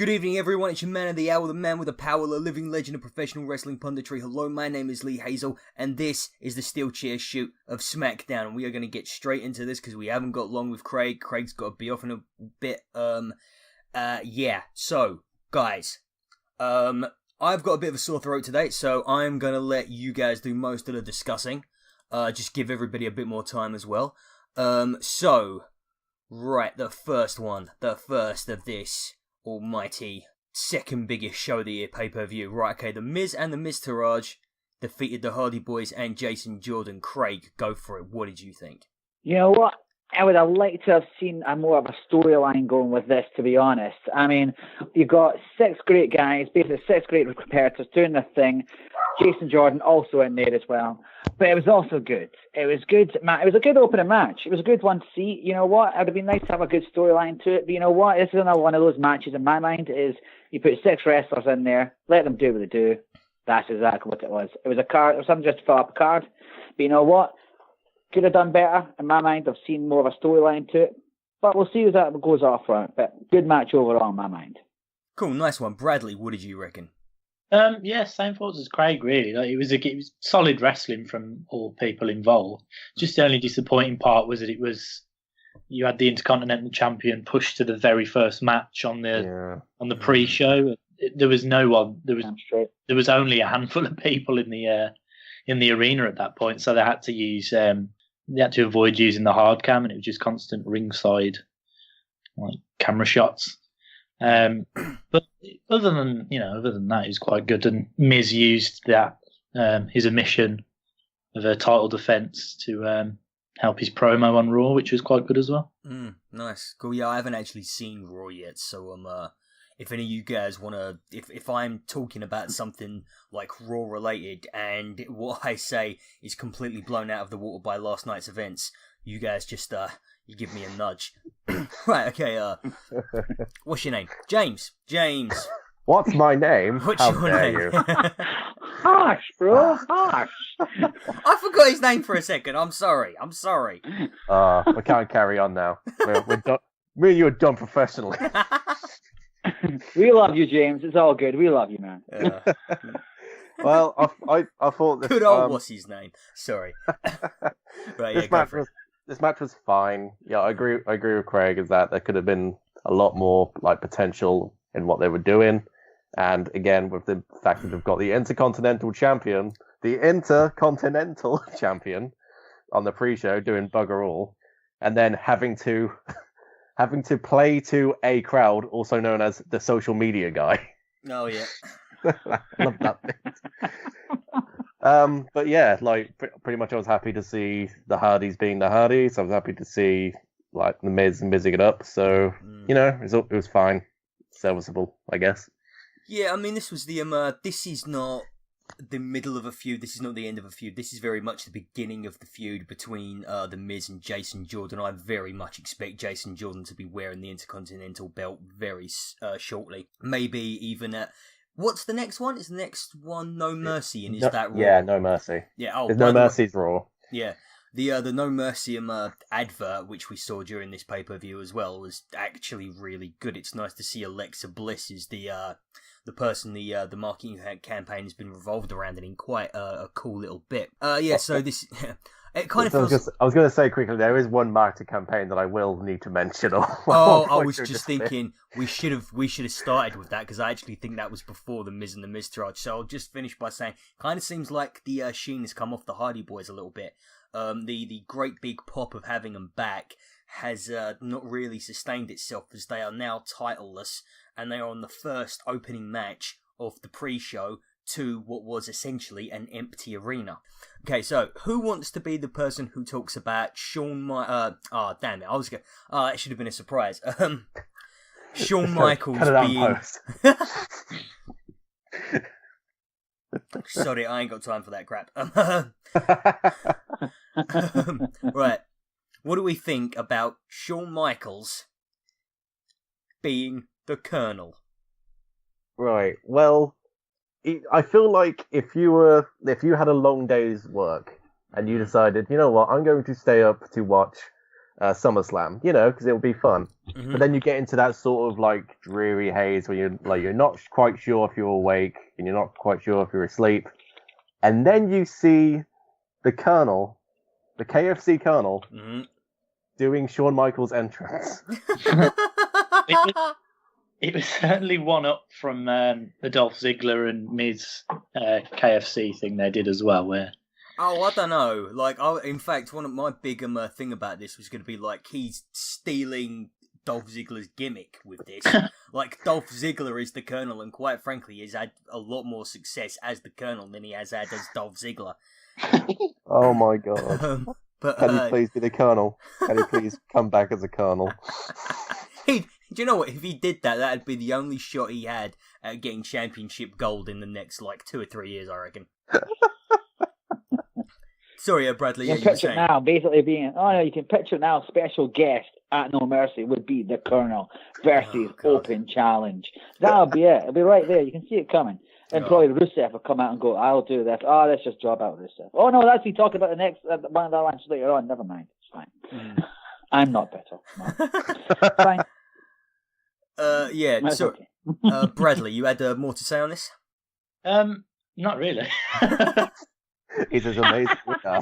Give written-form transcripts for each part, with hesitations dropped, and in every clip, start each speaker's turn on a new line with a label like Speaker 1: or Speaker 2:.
Speaker 1: Good evening, everyone. It's your man of the hour, the man with the power, the living legend of professional wrestling punditry. Hello, my name is Lee Hazell, and this is the SteelChair shoot of SmackDown. And we are going to get straight into this because we haven't got long with Craig. Craig's got to be off in a bit. So, guys, I've got a bit of a sore throat today, so I'm going to let you guys do most of the discussing. Just give everybody a bit more time as well. Right, the first of this almighty second biggest show of the year pay-per-view. Right, okay, The Miz and the Miztourage defeated the Hardy Boys and Jason Jordan. Craig, go for it. What did you think?
Speaker 2: You know what? I would have liked to have seen a more of a storyline going with this, to be honest. I mean, you've got six great guys, basically six great competitors doing their thing. Jason Jordan also in there as well. But it was also good. It was good. It was a good opening match. It was a good one to see. You know what? It would have been nice to have a good storyline to it. But you know what? This is another one of those matches in my mind is you put six wrestlers in there, let them do what they do. That's exactly what it was. It was a card. It was something just to fill up a card. But you know what? Could have done better. In my mind, I've seen more of a storyline to it. But we'll see how that goes off from it. But good match overall in my mind.
Speaker 1: Cool, nice one. Bradley, what did you reckon?
Speaker 3: Same thoughts as Craig, really. Like, it was solid wrestling from all people involved. Just the only disappointing part was that you had the Intercontinental Champion pushed to the very first match on the pre-show. There was no one. There was only a handful of people in the arena at that point, so they had to avoid using the hard cam, and it was just constant ringside camera shots. But other than that, it was quite good. And Miz used that his omission of a title defense to help his promo on Raw, which was quite good as well.
Speaker 1: Nice, cool. Yeah, I haven't actually seen Raw yet, so if any of you guys want to, if I'm talking about something like Raw related and what I say is completely blown out of the water by last night's events, you guys just you give me a nudge. Right, okay, what's your name? James.
Speaker 4: What's my name?
Speaker 1: What's
Speaker 4: How
Speaker 1: your
Speaker 4: dare
Speaker 1: name?
Speaker 4: you?
Speaker 2: Harsh, bro. Harsh.
Speaker 1: I forgot his name for a second. I'm sorry.
Speaker 4: We can't carry on now. We're done. Me and you are done professionally.
Speaker 2: We love you, James. It's all good. We love you, man.
Speaker 4: Well, I thought this...
Speaker 1: Good old what's his name? Sorry. Right,
Speaker 4: This match was fine. Yeah, I agree with Craig, is that there could have been a lot more potential in what they were doing. And again, with the fact that they've got the Intercontinental Champion on the pre-show doing bugger all, and then having to play to a crowd, also known as the social media guy.
Speaker 1: Oh, yeah.
Speaker 4: Love that bit. But yeah, pretty much I was happy to see the Hardys being the Hardys. I was happy to see the Miz mizzing it up. So, it was fine. Serviceable, I guess.
Speaker 1: Yeah, I mean, this was this is not the middle of a feud. This is not the end of a feud. This is very much the beginning of the feud between the Miz and Jason Jordan. I very much expect Jason Jordan to be wearing the Intercontinental belt very shortly. Maybe even at... What's the next one? Is the next one No Mercy, and is that Raw?
Speaker 4: Yeah, No Mercy.
Speaker 1: Yeah,
Speaker 4: No Mercy's Raw.
Speaker 1: Yeah, the No Mercy advert, which we saw during this pay-per-view as well, was actually really good. It's nice to see Alexa Bliss is the person the marketing campaign has been revolved around in quite a cool little bit. So this... It kind of feels...
Speaker 4: I was going to say quickly, there is one marketing campaign that I will need to mention.
Speaker 1: I was just thinking we should have started with that, because I actually think that was before the Miz and the Miztourage. So I'll just finish by saying, kind of seems like the sheen has come off the Hardy Boys a little bit. The great big pop of having them back has not really sustained itself, as they are now titleless, and they are on the first opening match of the pre-show to what was essentially an empty arena. Okay, so who wants to be the person who talks about damn it, I was going that should have been a surprise. Shawn Michaels being... Sorry, I ain't got time for that crap. Right, what do we think about Shawn Michaels being the Colonel?
Speaker 4: Right, well... I feel like if you had a long day's work and you decided, you know what, I'm going to stay up to watch SummerSlam, because it'll be fun.
Speaker 1: Mm-hmm.
Speaker 4: But then you get into that sort of like dreary haze where you're not quite sure if you're awake and you're not quite sure if you're asleep, and then you see the Colonel, the KFC Colonel, doing Shawn Michaels' entrance.
Speaker 3: It was certainly one up from the Dolph Ziggler and Miz KFC thing they did as well, where.
Speaker 1: Oh, I don't know. Like, in fact, one of my big thing about this was going to be like he's stealing Dolph Ziggler's gimmick with this. Like, Dolph Ziggler is the Colonel, and quite frankly, he's had a lot more success as the Colonel than he has had as Dolph Ziggler.
Speaker 4: Oh my god!
Speaker 1: But
Speaker 4: can he please be the Colonel? Can he please come back as a Colonel?
Speaker 1: Do you know what? If he did that, that'd be the only shot he had at getting championship gold in the next, 2 or 3 years, I reckon. Sorry, Bradley.
Speaker 2: You can picture now, basically being, you can picture now, special guest at No Mercy would be the Colonel versus Open Challenge. That'll be it. It'll be right there. You can see it coming. And probably Rusev will come out and go, I'll do this. Oh, let's just drop out Rusev. Oh, no, that's we talk about the next one of the lines later on. Never mind. It's fine. I'm not bitter. No. Fine.
Speaker 1: Yeah, so, okay. Bradley, you had more to say on this?
Speaker 3: Not really.
Speaker 4: He's an amazing winner.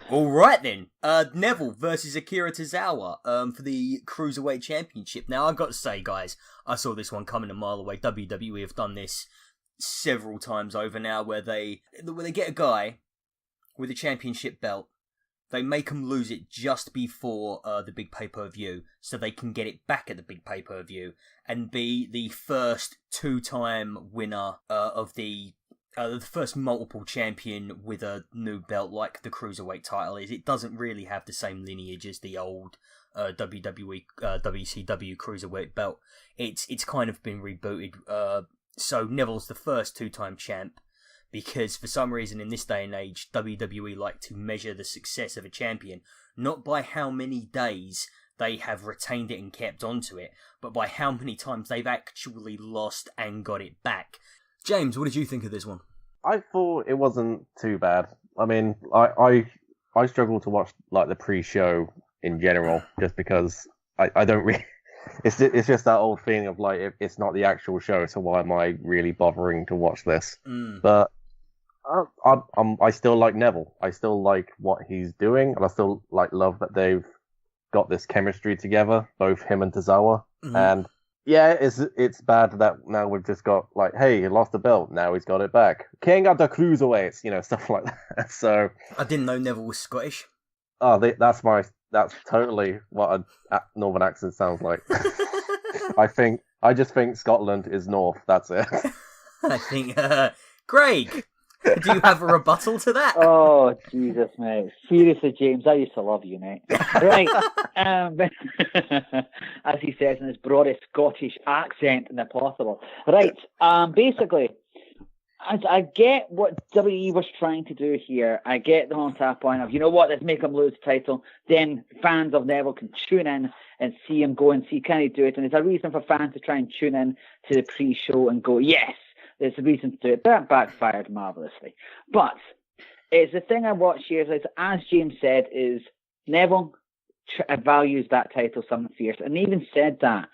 Speaker 1: All right then, Neville versus Akira Tozawa for the Cruiserweight Championship. Now, I've got to say, guys, I saw this one coming a mile away. WWE have done this several times over now, where they get a guy with a championship belt. They make them lose it just before the big pay-per-view so they can get it back at the big pay-per-view and be the first 2-time winner of the first multiple champion with a new belt like the Cruiserweight title is. It doesn't really have the same lineage as the old WWE, WCW Cruiserweight belt. It's kind of been rebooted. So Neville's the first 2-time champ. Because for some reason in this day and age, WWE like to measure the success of a champion not by how many days they have retained it and kept onto it, but by how many times they've actually lost and got it back. James, what did you think of this one?
Speaker 4: I thought it wasn't too bad. I mean, I struggle to watch the pre-show in general, just because I don't really. It's just that old feeling of it's not the actual show, so why am I really bothering to watch this? But I still like Neville. I still like what he's doing, and I still love that they've got this chemistry together, both him and Tozawa. And yeah, it's bad that now we've just got hey, he lost the belt, now he's got it back. King of the Cruiserweights, stuff like that. So
Speaker 1: I didn't know Neville was Scottish.
Speaker 4: Oh, that's totally what a northern accent sounds like. I just think Scotland is north. That's it.
Speaker 1: I think Greg. Do you have a rebuttal to that?
Speaker 2: Oh, Jesus, mate. Seriously, James, I used to love you, mate. Right. As he says in his broadest Scottish accent possible. Right. Basically, I get what WWE was trying to do here. I get the whole tap point of, let's make him lose the title. Then fans of Neville can tune in and see him go and see, can he do it? And there's a reason for fans to try and tune in to the pre-show and go, yes. There's a reason to do it. That backfired marvellously. But it's the thing I watched here is, as James said, is Neville values that title something fierce. And even said that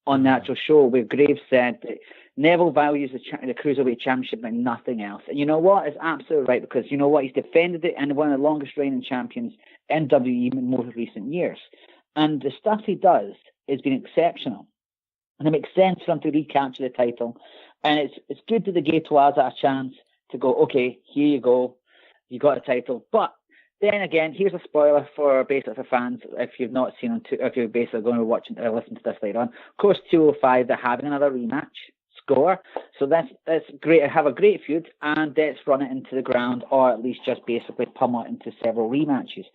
Speaker 2: on the actual show where Graves said that Neville values the Cruiserweight Championship like nothing else. And you know what? It's absolutely right, because you know what? He's defended it and one of the longest reigning champions in WWE in more recent years. And the stuff he does has been exceptional. And it makes sense for him to recapture the title. And it's good that they gave Toaza a chance to go, okay, here you go. You got a title. But then again, here's a spoiler for fans if you've not seen them, if you're basically going to watch or listen to this later on. Of course, 205, they're having another rematch score. So that's great. Have a great feud, and let's run it into the ground, or at least just basically pummel it into several rematches.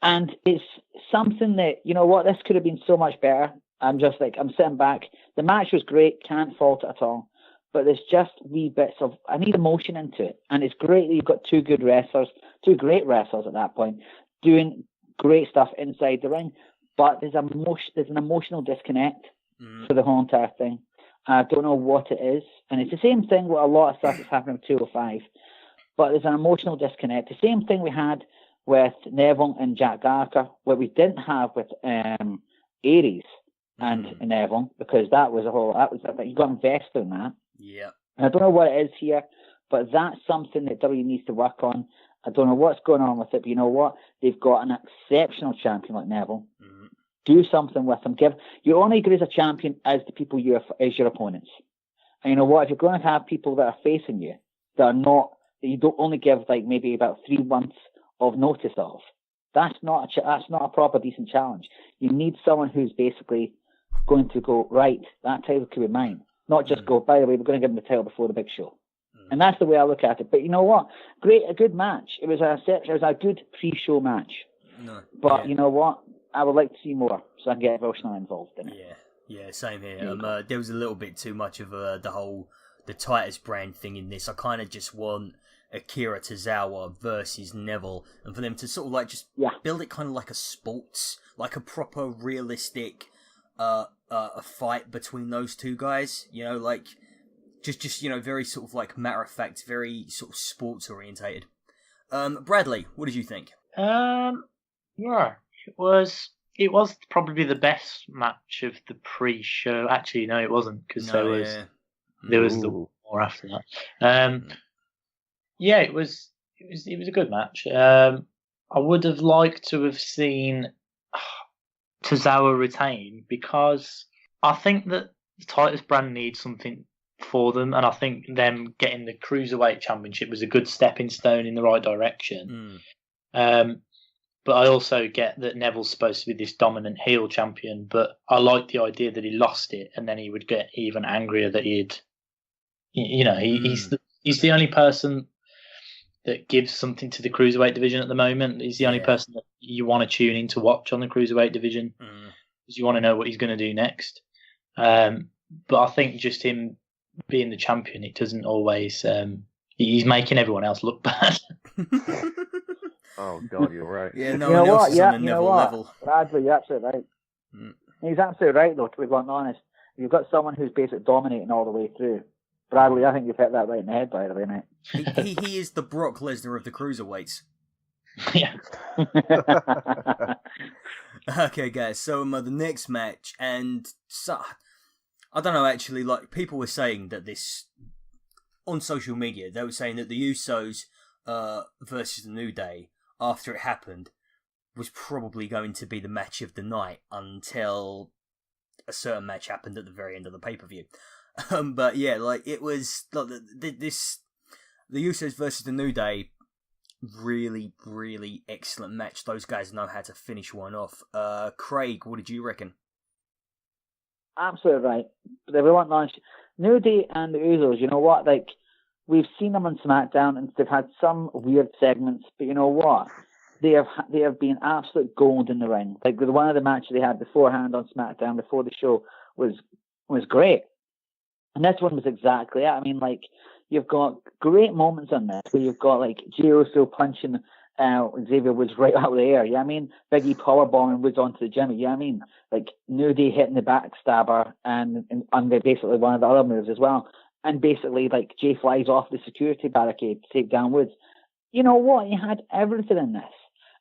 Speaker 2: And it's something that, this could have been so much better. I'm sitting back. The match was great. Can't fault it at all. But there's just wee bits of, I need emotion into it. And it's great that you've got two great wrestlers at that point, doing great stuff inside the ring. But there's an emotional disconnect for the whole entire thing. I don't know what it is. And it's the same thing with a lot of stuff that's happening with 205. But there's an emotional disconnect. The same thing we had with Neville and Jack Gallagher, what we didn't have with Aries and Neville, because you got invested in that.
Speaker 1: Yeah.
Speaker 2: And I don't know what it is here, but that's something that W needs to work on. I don't know what's going on with it, but you know what? They've got an exceptional champion like Neville. Do something with him. You're only good as a champion as the people as your opponents. And you know what? If you're going to have people that are facing you that you don't only give like maybe about 3 months of notice of, that's not a proper decent challenge. You need someone who's basically going to go, right, that title could be mine. Not just go, by the way, we're going to give him the title before the big show. And that's the way I look at it. But you know what? A good match. It was a good pre-show match. But you know what? I would like to see more so I can get Roshan involved in it.
Speaker 1: Yeah, same here. There was a little bit too much of the Titus brand thing in this. I kind of just want Akira Tozawa versus Neville, and for them to sort of like just build it kind of like a sports, like a proper realistic a fight between those two guys. You know, like just you know, very sort of like matter of fact, very sort of sports orientated. Bradley, what did you think?
Speaker 3: Yeah, it was probably the best match of the pre-show. Actually, no, it wasn't, because there was the more after that. Yeah, it was a good match. I would have liked to have seen Tozawa retain, because I think that the Titus brand needs something for them, and I think them getting the Cruiserweight Championship was a good stepping stone in the right direction. But I also get that Neville's supposed to be this dominant heel champion, but I like the idea that he lost it and then he would get even angrier that he's the only person that gives something to the Cruiserweight division at the moment. He's the only person that you want to tune in to watch on the Cruiserweight division, because you want to know what he's going to do next. But I think just him being the champion, it doesn't always... he's making everyone else look bad.
Speaker 4: Oh God, you're right.
Speaker 1: Yeah, no one else is on the Neville level.
Speaker 2: Bradley, you're absolutely right. He's absolutely right, though, to be blunt honest. You've got someone who's basically dominating all the way through. Bradley, I think you've hit that right in the head, by the way, mate.
Speaker 1: He is the Brock Lesnar of the cruiserweights.
Speaker 3: Yeah.
Speaker 1: Okay, guys. So the next match, and so, I don't know. Actually, like people were saying that this on social media, they were saying that the Usos versus the New Day, after it happened, was probably going to be the match of the night until a certain match happened at the very end of the pay-per-view. But yeah, like it was like the Usos versus the New Day, really, really excellent match. Those guys know how to finish one off. Craig, what did you reckon?
Speaker 2: Absolutely right. They were nice. New Day and the Usos, you know what? Like, we've seen them on SmackDown, and they've had some weird segments, but you know what? They have been absolute gold in the ring. Like one of the matches they had beforehand on SmackDown before the show was great, and this one was exactly it. I mean, like you've got great moments on this where you've got like Jey Uso punching Xavier Woods right out of the air. Yeah, I mean, Big E powerbombing Woods onto the Jimmy. Yeah, I mean, like New Day hitting the backstabber and basically one of the other moves as well. And basically, like, Jay flies off the security barricade to take down Woods. You know what? You had everything in this.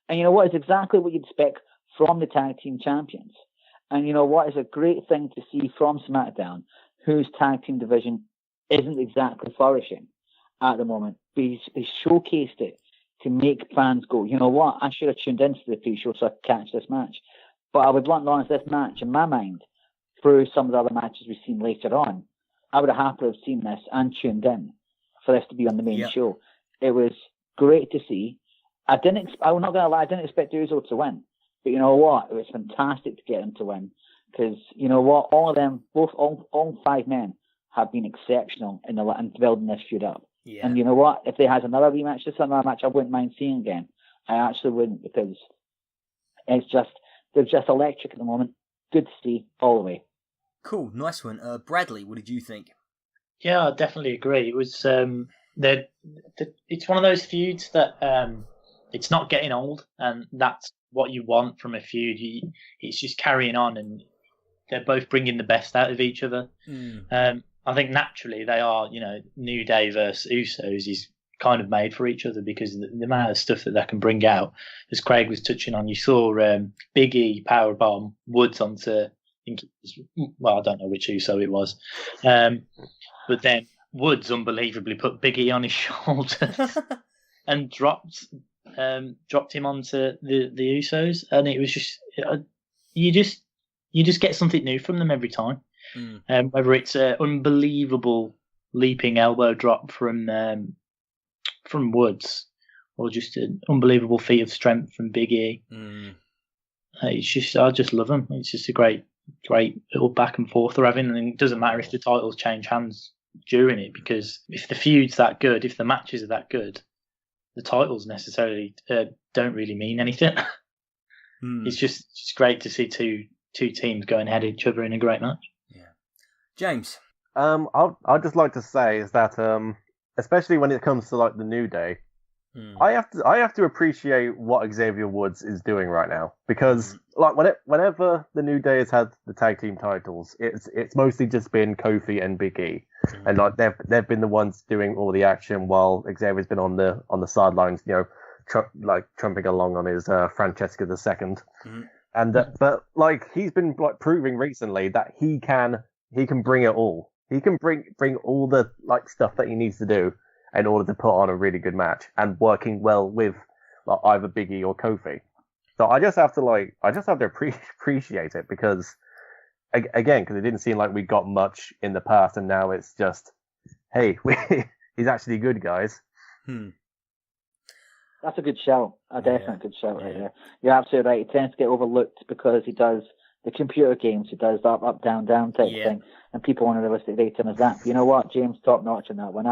Speaker 2: And you know what? It's exactly what you'd expect from the tag team champions. And you know what? It's a great thing to see from SmackDown, whose tag team division isn't exactly flourishing at the moment. But they showcased it to make fans go, you know what? I should have tuned into the pre-show so I could catch this match. But I would bluntly honest, this match, in my mind, through some of the other matches we've seen later on, I would have happily have seen this and tuned in for this to be on the main show. It was great to see. I'm not going to lie, I didn't expect Uso to win. But you know what? It was fantastic to get him to win. Because, you know what? All of them, all 5 men, have been exceptional in building this feud up. Yeah. And you know what? If they had another rematch, another match I wouldn't mind seeing again. I actually wouldn't, because they're just electric at the moment. Good to see all the way.
Speaker 1: Cool, nice one. Bradley, what did you think?
Speaker 3: Yeah, I definitely agree. It was it's one of those feuds that it's not getting old, and that's what you want from a feud. It's just carrying on, and they're both bringing the best out of each other. I think naturally they are, New Day versus Usos is kind of made for each other because the amount of stuff that they can bring out. As Craig was touching on, you saw Big E powerbomb Woods onto, I think it was, I don't know which Uso it was, but then Woods unbelievably put Big E on his shoulders and dropped him onto the Usos, and it was just you just get something new from them every time. Whether it's an unbelievable leaping elbow drop from Woods, or just an unbelievable feat of strength from Big E. It's just, I just love them. It's just a great little back and forth they're having, and it doesn't matter if the titles change hands during it, because if the feud's that good, if the matches are that good, the titles necessarily don't really mean anything. It's just great to see two teams going head at each other in a great match.
Speaker 1: Yeah, James.
Speaker 4: I'd just like to say is that especially when it comes to like the New Day, I have to appreciate what Xavier Woods is doing right now, because like whenever the New Day has had the tag team titles, it's mostly just been Kofi and Big E, and like they've been the ones doing all the action while Xavier's been on the sidelines, trumping along on his Francesca II. And but like he's been like proving recently that he can bring it all. He can bring all the like stuff that he needs to do in order to put on a really good match, and working well with like either Big E or Kofi. So I just have to appreciate it, because again, because it didn't seem like we got much in the past, and now it's just, hey, he's actually good, guys.
Speaker 2: That's a good shout. A definite good shout right there. You're absolutely right. He tends to get overlooked because he does the computer games. He does the up, down, down type thing, and people want to realistically rate him as that. But you know what? James, top notch in that. When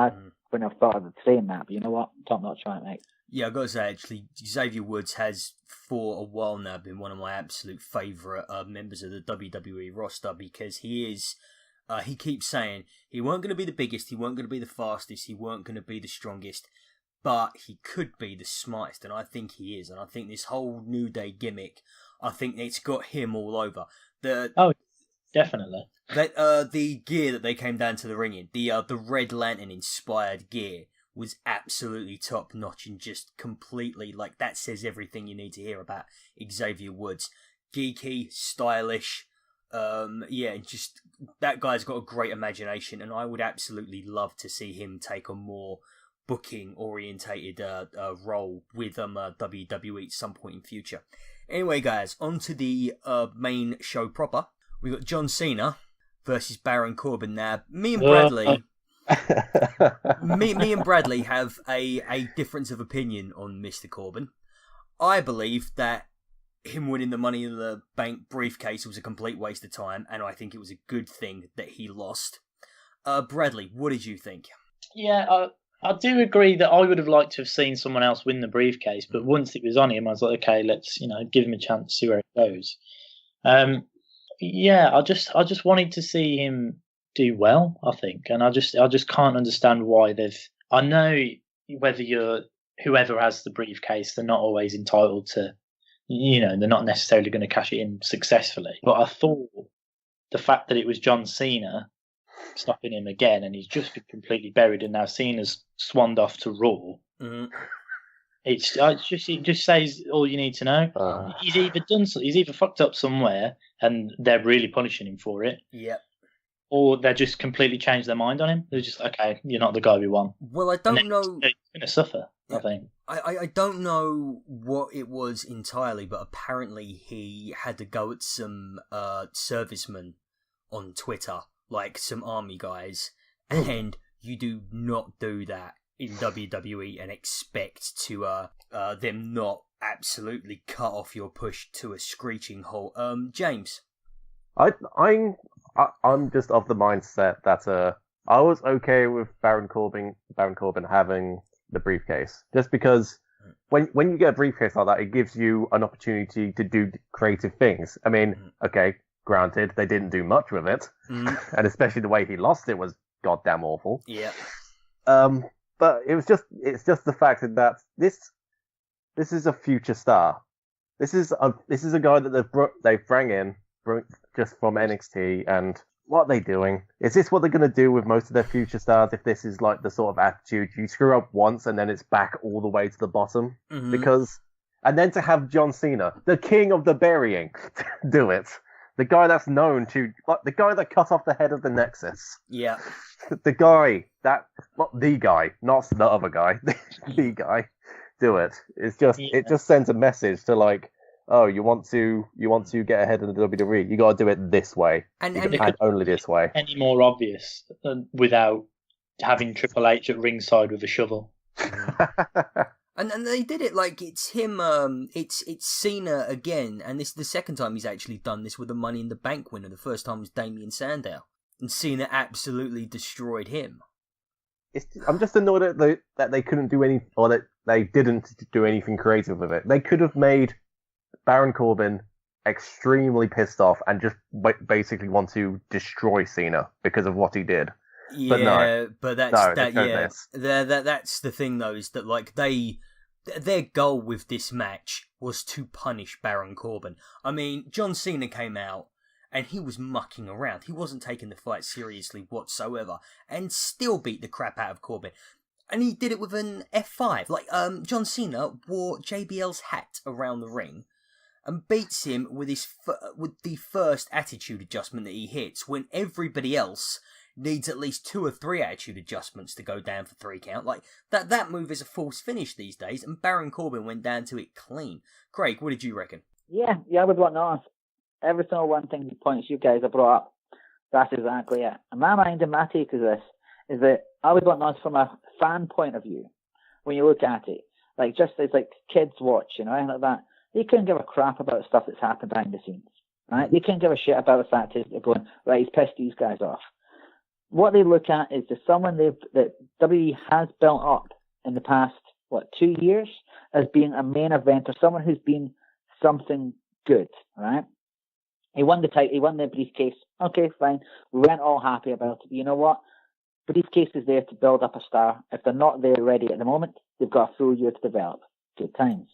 Speaker 2: I've thought of saying that, but you know what? Top notch on it, mate.
Speaker 1: Yeah, I've got to say, actually, Xavier Woods has, for a while now, been one of my absolute favourite members of the WWE roster, because he is, he keeps saying he weren't going to be the biggest, he weren't going to be the fastest, he weren't going to be the strongest, but he could be the smartest, and I think he is. And I think this whole New Day gimmick, I think it's got him all over.
Speaker 3: Definitely.
Speaker 1: The gear that they came down to the ring in, the Red Lantern inspired gear, was absolutely top notch, and just completely, like, that says everything you need to hear about Xavier Woods. Geeky, stylish, just that guy's got a great imagination, and I would absolutely love to see him take a more booking orientated role with WWE at some point in future. Anyway, guys, on to the main show proper. We got John Cena versus Baron Corbin. Now, me and Bradley have a difference of opinion on Mr. Corbin. I believe that him winning the Money in the Bank briefcase was a complete waste of time, and I think it was a good thing that he lost. Bradley, what did you think?
Speaker 3: Yeah, I do agree that I would have liked to have seen someone else win the briefcase, but once it was on him, I was like, okay, let's give him a chance, see where it goes. I just wanted to see him do well, I think, and I just can't understand why they've. I know whoever has the briefcase, they're not always entitled to, they're not necessarily going to cash it in successfully. But I thought the fact that it was John Cena stopping him again, and he's just been completely buried, and now Cena's swanned off to Raw. It just says all you need to know. He's either fucked up somewhere, and they're really punishing him for it.
Speaker 1: Yep.
Speaker 3: Or they just completely changed their mind on him. They're just, okay, you're not the guy we want.
Speaker 1: Well, I don't know.
Speaker 3: He's going to suffer, yeah. I think.
Speaker 1: I don't know what it was entirely, but apparently he had to go at some servicemen on Twitter, like some army guys, and you do not do that in WWE and expect to them not absolutely cut off your push to a screeching halt. James?
Speaker 4: I'm just of the mindset that I was okay with Baron Corbin having the briefcase, just because when you get a briefcase like that, it gives you an opportunity to do creative things. I mean, okay, granted, they didn't do much with it, and especially the way he lost it was goddamn awful.
Speaker 1: Yeah.
Speaker 4: But it's just the fact that this is a future star. This is a guy that they've brought in just from NXT, and what are they doing? Is this what they're going to do with most of their future stars? If this is like the sort of attitude, you screw up once and then it's back all the way to the bottom.
Speaker 1: Mm-hmm.
Speaker 4: And then to have John Cena, the king of the burying, do it. The guy that's known to, like, the guy that cut off the head of the Nexus.
Speaker 1: Yeah.
Speaker 4: The guy that, not the guy, not the other guy, the guy, do it. It's just, It just sends a message to like, oh, you want to get ahead in the WWE, you got to do it this way, and only this way.
Speaker 3: Any more obvious without having Triple H at ringside with a shovel.
Speaker 1: And they did it like it's him. It's Cena again, and this is the second time he's actually done this with a Money in the Bank winner. The first time was Damien Sandow, and Cena absolutely destroyed him.
Speaker 4: I'm just annoyed that they couldn't do any, or that they didn't do anything creative with it. They could have made Baron Corbin extremely pissed off and just basically want to destroy Cena because of what he did.
Speaker 1: Yeah, but that's the thing though, is that like their goal with this match was to punish Baron Corbin. I mean, John Cena came out and he was mucking around. He wasn't taking the fight seriously whatsoever, and still beat the crap out of Corbin. And he did it with an F5. Like, John Cena wore JBL's hat around the ring and beats him with the first attitude adjustment that he hits, when everybody else needs at least 2 or 3 attitude adjustments to go down for 3 count. Like, that move is a false finish these days, and Baron Corbin went down to it clean. Craig, what did you reckon?
Speaker 2: Yeah, I would want to ask. Every single one thing, the points you guys have brought up, that's exactly it. And my mind and my take of this is that I would want to ask from a fan point of view, when you look at it, like just as like kids watching, right, like that, they couldn't give a crap about stuff that's happened behind the scenes, right? They couldn't give a shit about the fact that they're going, right, he's pissed these guys off. What they look at is there's someone that WWE has built up in the past, 2 years, as being a main eventer, someone who's been something good, right? He won the title, he won the briefcase. Okay, fine. We weren't all happy about it. But you know what? Briefcase is there to build up a star. If they're not there ready at the moment, they've got a full year to develop. Good times.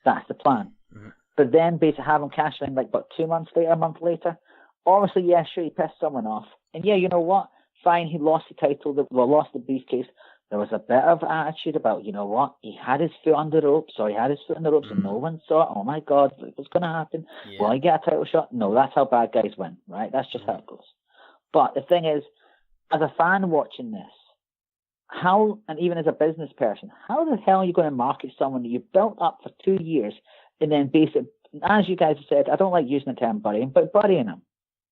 Speaker 2: That's the plan. Mm-hmm. But then basically have him cash in 2 months later, a month later. Obviously, yeah, sure, he pissed someone off. And yeah, you know what? Fine, he lost the title, lost the briefcase. There was a bit of attitude about, you know what? He had his foot under the ropes, and no one saw it. Oh my God, what's going to happen? Yeah. Will I get a title shot? No, that's how bad guys win, right? That's just how it goes. But the thing is, as a fan watching this, how, and even as a business person, how the hell are you going to market someone that you built up for 2 years and then basically, as you guys have said, I don't like using the term burying, but burying them.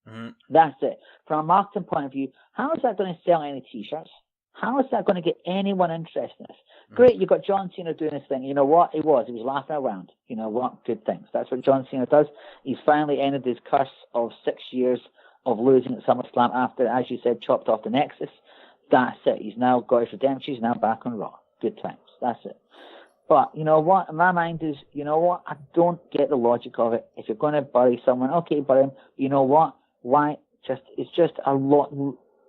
Speaker 2: Mm-hmm. That's it. From a marketing point of view, how is that going to sell any t-shirts? How is that going to get anyone interested in this? Great, you've got John Cena doing this thing. You know what? He was laughing around. You know what? Good things. That's what John Cena does. He's finally ended his curse of 6 years of losing at SummerSlam after, as you said, chopped off the Nexus. That's it. He's now got his redemption. He's now back on Raw. Good times. That's it. But you know what? In my mind is, you know what? I don't get the logic of it. If you're going to bury someone, okay, bury him. You know what? Why? It's just a lot.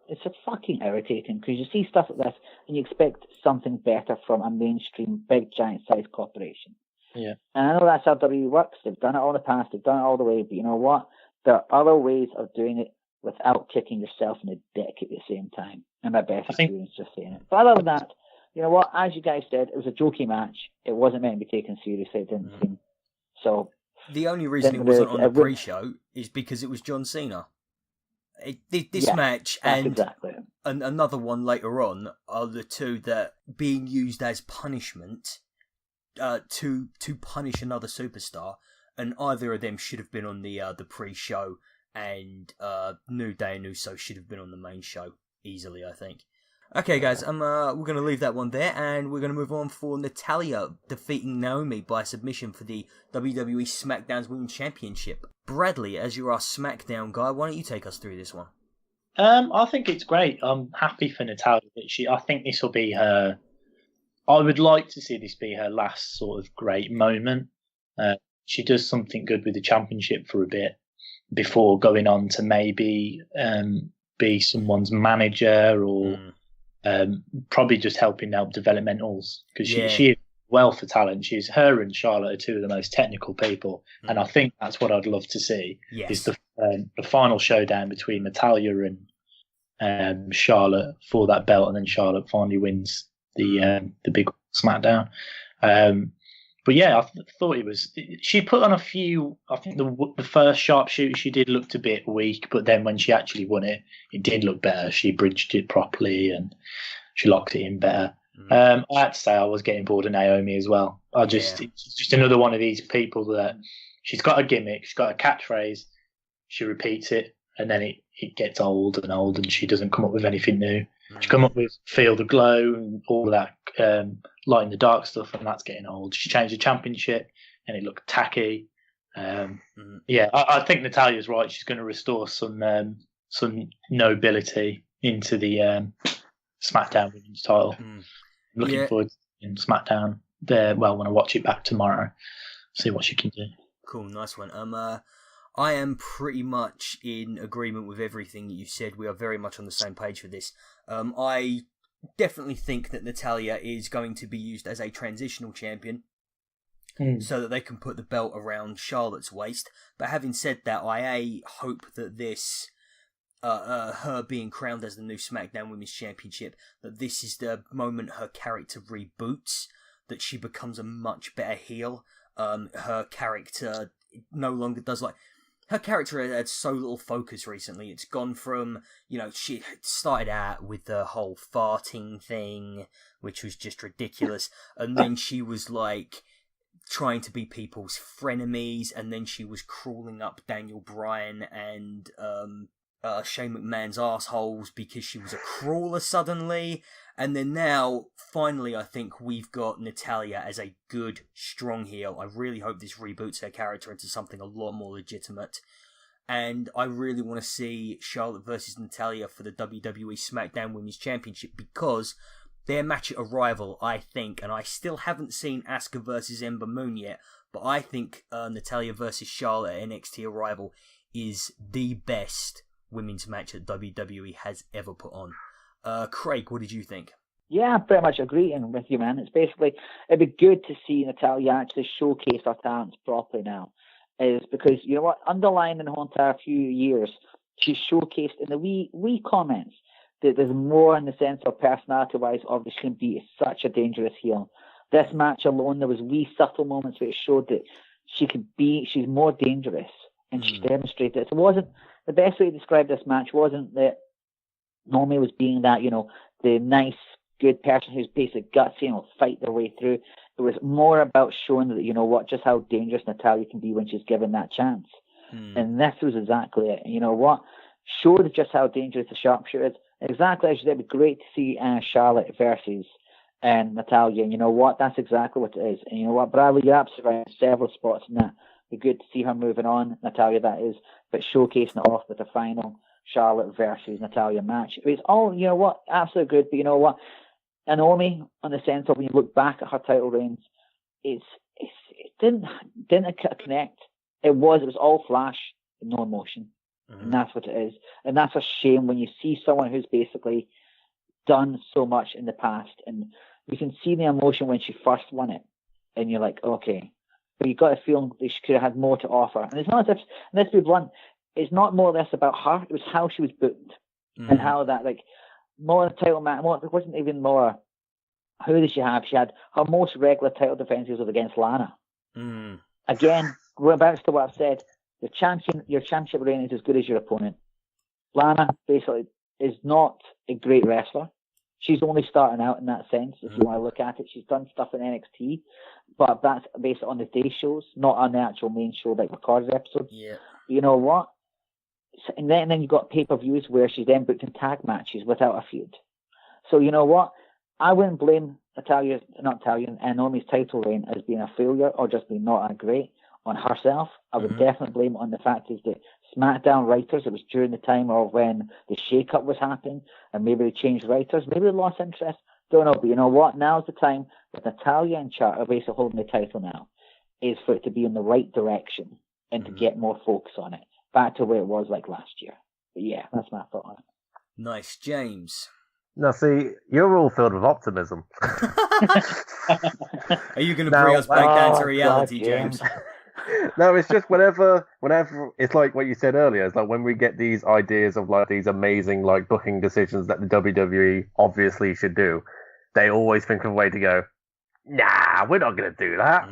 Speaker 2: It's just fucking irritating because you see stuff like this and you expect something better from a mainstream, big, giant-sized corporation.
Speaker 3: Yeah.
Speaker 2: And I know that's how WWE works. They've done it all in the past. They've done it all the way. But you know what? There are other ways of doing it without kicking yourself in the dick at the same time. And my best experience just saying it. But other than that, you know what? As you guys said, it was a jokey match. It wasn't meant to be taken seriously. It didn't seem. So
Speaker 1: the only reason it wasn't on the pre-show is because it was John Cena. This match and another one later on are the two that being used as punishment to punish another superstar, and either of them should have been on the pre-show, and New Day and Uso should have been on the main show easily, I think. Okay, guys, we're going to leave that one there, and we're going to move on for Natalya defeating Naomi by submission for the WWE SmackDown's Women's Championship. Bradley, as you're our SmackDown guy, why don't you take us through this one?
Speaker 3: I think it's great. I'm happy for Natalya. I think this will be her. I would like to see this be her last sort of great moment. She does something good with the championship for a bit before going on to maybe be someone's manager or probably just helping out developmentals, because she is wealth of talent. Her and Charlotte are two of the most technical people, and I think that's what I'd love to see.
Speaker 1: Yes.
Speaker 3: Is the final showdown between Natalya and Charlotte for that belt, and then Charlotte finally wins the big SmackDown. But yeah, I thought it was. She put on a few. I think the first sharpshooter she did looked a bit weak, but then when she actually won it, it did look better. She bridged it properly and she locked it in better. I had to say I was getting bored of Naomi as well. It's just another one of these people that she's got a gimmick, she's got a catchphrase, she repeats it, and then it gets old, and she doesn't come up with anything new. She come up with Feel the Glow and all of that light in the dark stuff, and that's getting old. She changed the championship, and it looked tacky. I think Natalya's right. She's going to restore some nobility into the SmackDown Women's title. Looking forward to SmackDown there. Well, when I watch it back tomorrow, see what she can do.
Speaker 1: Cool, nice one. I am pretty much in agreement with everything you said. We are very much on the same page for this. I definitely think that Natalya is going to be used as a transitional champion so that they can put the belt around Charlotte's waist. But having said that, I hope that this, her being crowned as the new SmackDown Women's Championship, that this is the moment her character reboots, that she becomes a much better heel. Her character no longer does her character had so little focus recently. It's gone from, she started out with the whole farting thing, which was just ridiculous. And then she was trying to be people's frenemies. And then she was crawling up Daniel Bryan and Shane McMahon's assholes because she was a crawler suddenly. And then now, finally, I think we've got Natalya as a good, strong heel. I really hope this reboots her character into something a lot more legitimate. And I really want to see Charlotte versus Natalya for the WWE SmackDown Women's Championship, because their match at Arrival, I think, and I still haven't seen Asuka versus Ember Moon yet, but I think Natalya versus Charlotte at NXT Arrival is the best women's match that WWE has ever put on. Craig, what did you think?
Speaker 2: Yeah, I pretty much agreeing with you, man. It's basically, it'd be good to see Natalya actually showcase her talents properly now. Is because, you know what, underlying in the whole entire few years, she's showcased in the wee comments that there's more in the sense of personality-wise of she can be such a dangerous heel. This match alone, there was wee subtle moments where it showed that she's more dangerous, and she demonstrated it. So it wasn't, the best way to describe this match wasn't that Naomi was being that, the nice, good person who's basically gutsy and will fight their way through. It was more about showing that, just how dangerous Natalya can be when she's given that chance. And this was exactly it. You know what? Showed just how dangerous the sharpshooter is. Exactly as you said, it'd be great to see Charlotte versus Natalya. And you know what? That's exactly what it is. And you know what, Bradley, you're absolutely right. Several spots in that. It'd be good to see her moving on, Natalya that is, but showcasing it off with the final Charlotte versus Natalya match. It's all, you know what, absolutely good. But you know what? Naomi, on the sense of when you look back at her title reigns, it didn't connect. It was all flash, no emotion, and that's what it is. And that's a shame when you see someone who's basically done so much in the past, and you can see the emotion when she first won it, and you're like, okay, but you got a feeling that she could have had more to offer. And it's not as if, and let's be blunt, it's not more or less about her. It was how she was booked and how that more title match. It wasn't even more. Who did she have? She had her most regular title defenses was against Lana. Again, we're back to what I've said. Your championship reign is as good as your opponent. Lana basically is not a great wrestler. She's only starting out in that sense, if you want to look at it. She's done stuff in NXT, but that's based on the day shows, not on the actual main show, like recorded episodes. Yeah. You know what? And then you've got pay-per-views where she's then booked in tag matches without a feud. So you know what? I wouldn't blame Naomi's title reign as being a failure or just being not that great on herself. I would definitely blame it on the fact is that SmackDown writers, it was during the time of when the shake-up was happening, and maybe they changed writers, maybe they lost interest. Don't know, but you know what? Now's the time with Natalya and Charlotte basically holding the title now, is for it to be in the right direction and to get more focus on it. Back to where it was like last year. But yeah, that's my thought on it.
Speaker 1: Nice. James?
Speaker 4: Now, see, you're all filled with optimism.
Speaker 1: Are you going to bring us back down to reality,
Speaker 2: God,
Speaker 1: James?
Speaker 4: No, it's just whenever it's like what you said earlier. It's like when we get these ideas of like these amazing like booking decisions that the WWE obviously should do, they always think of a way to go, nah, we're not going to do that.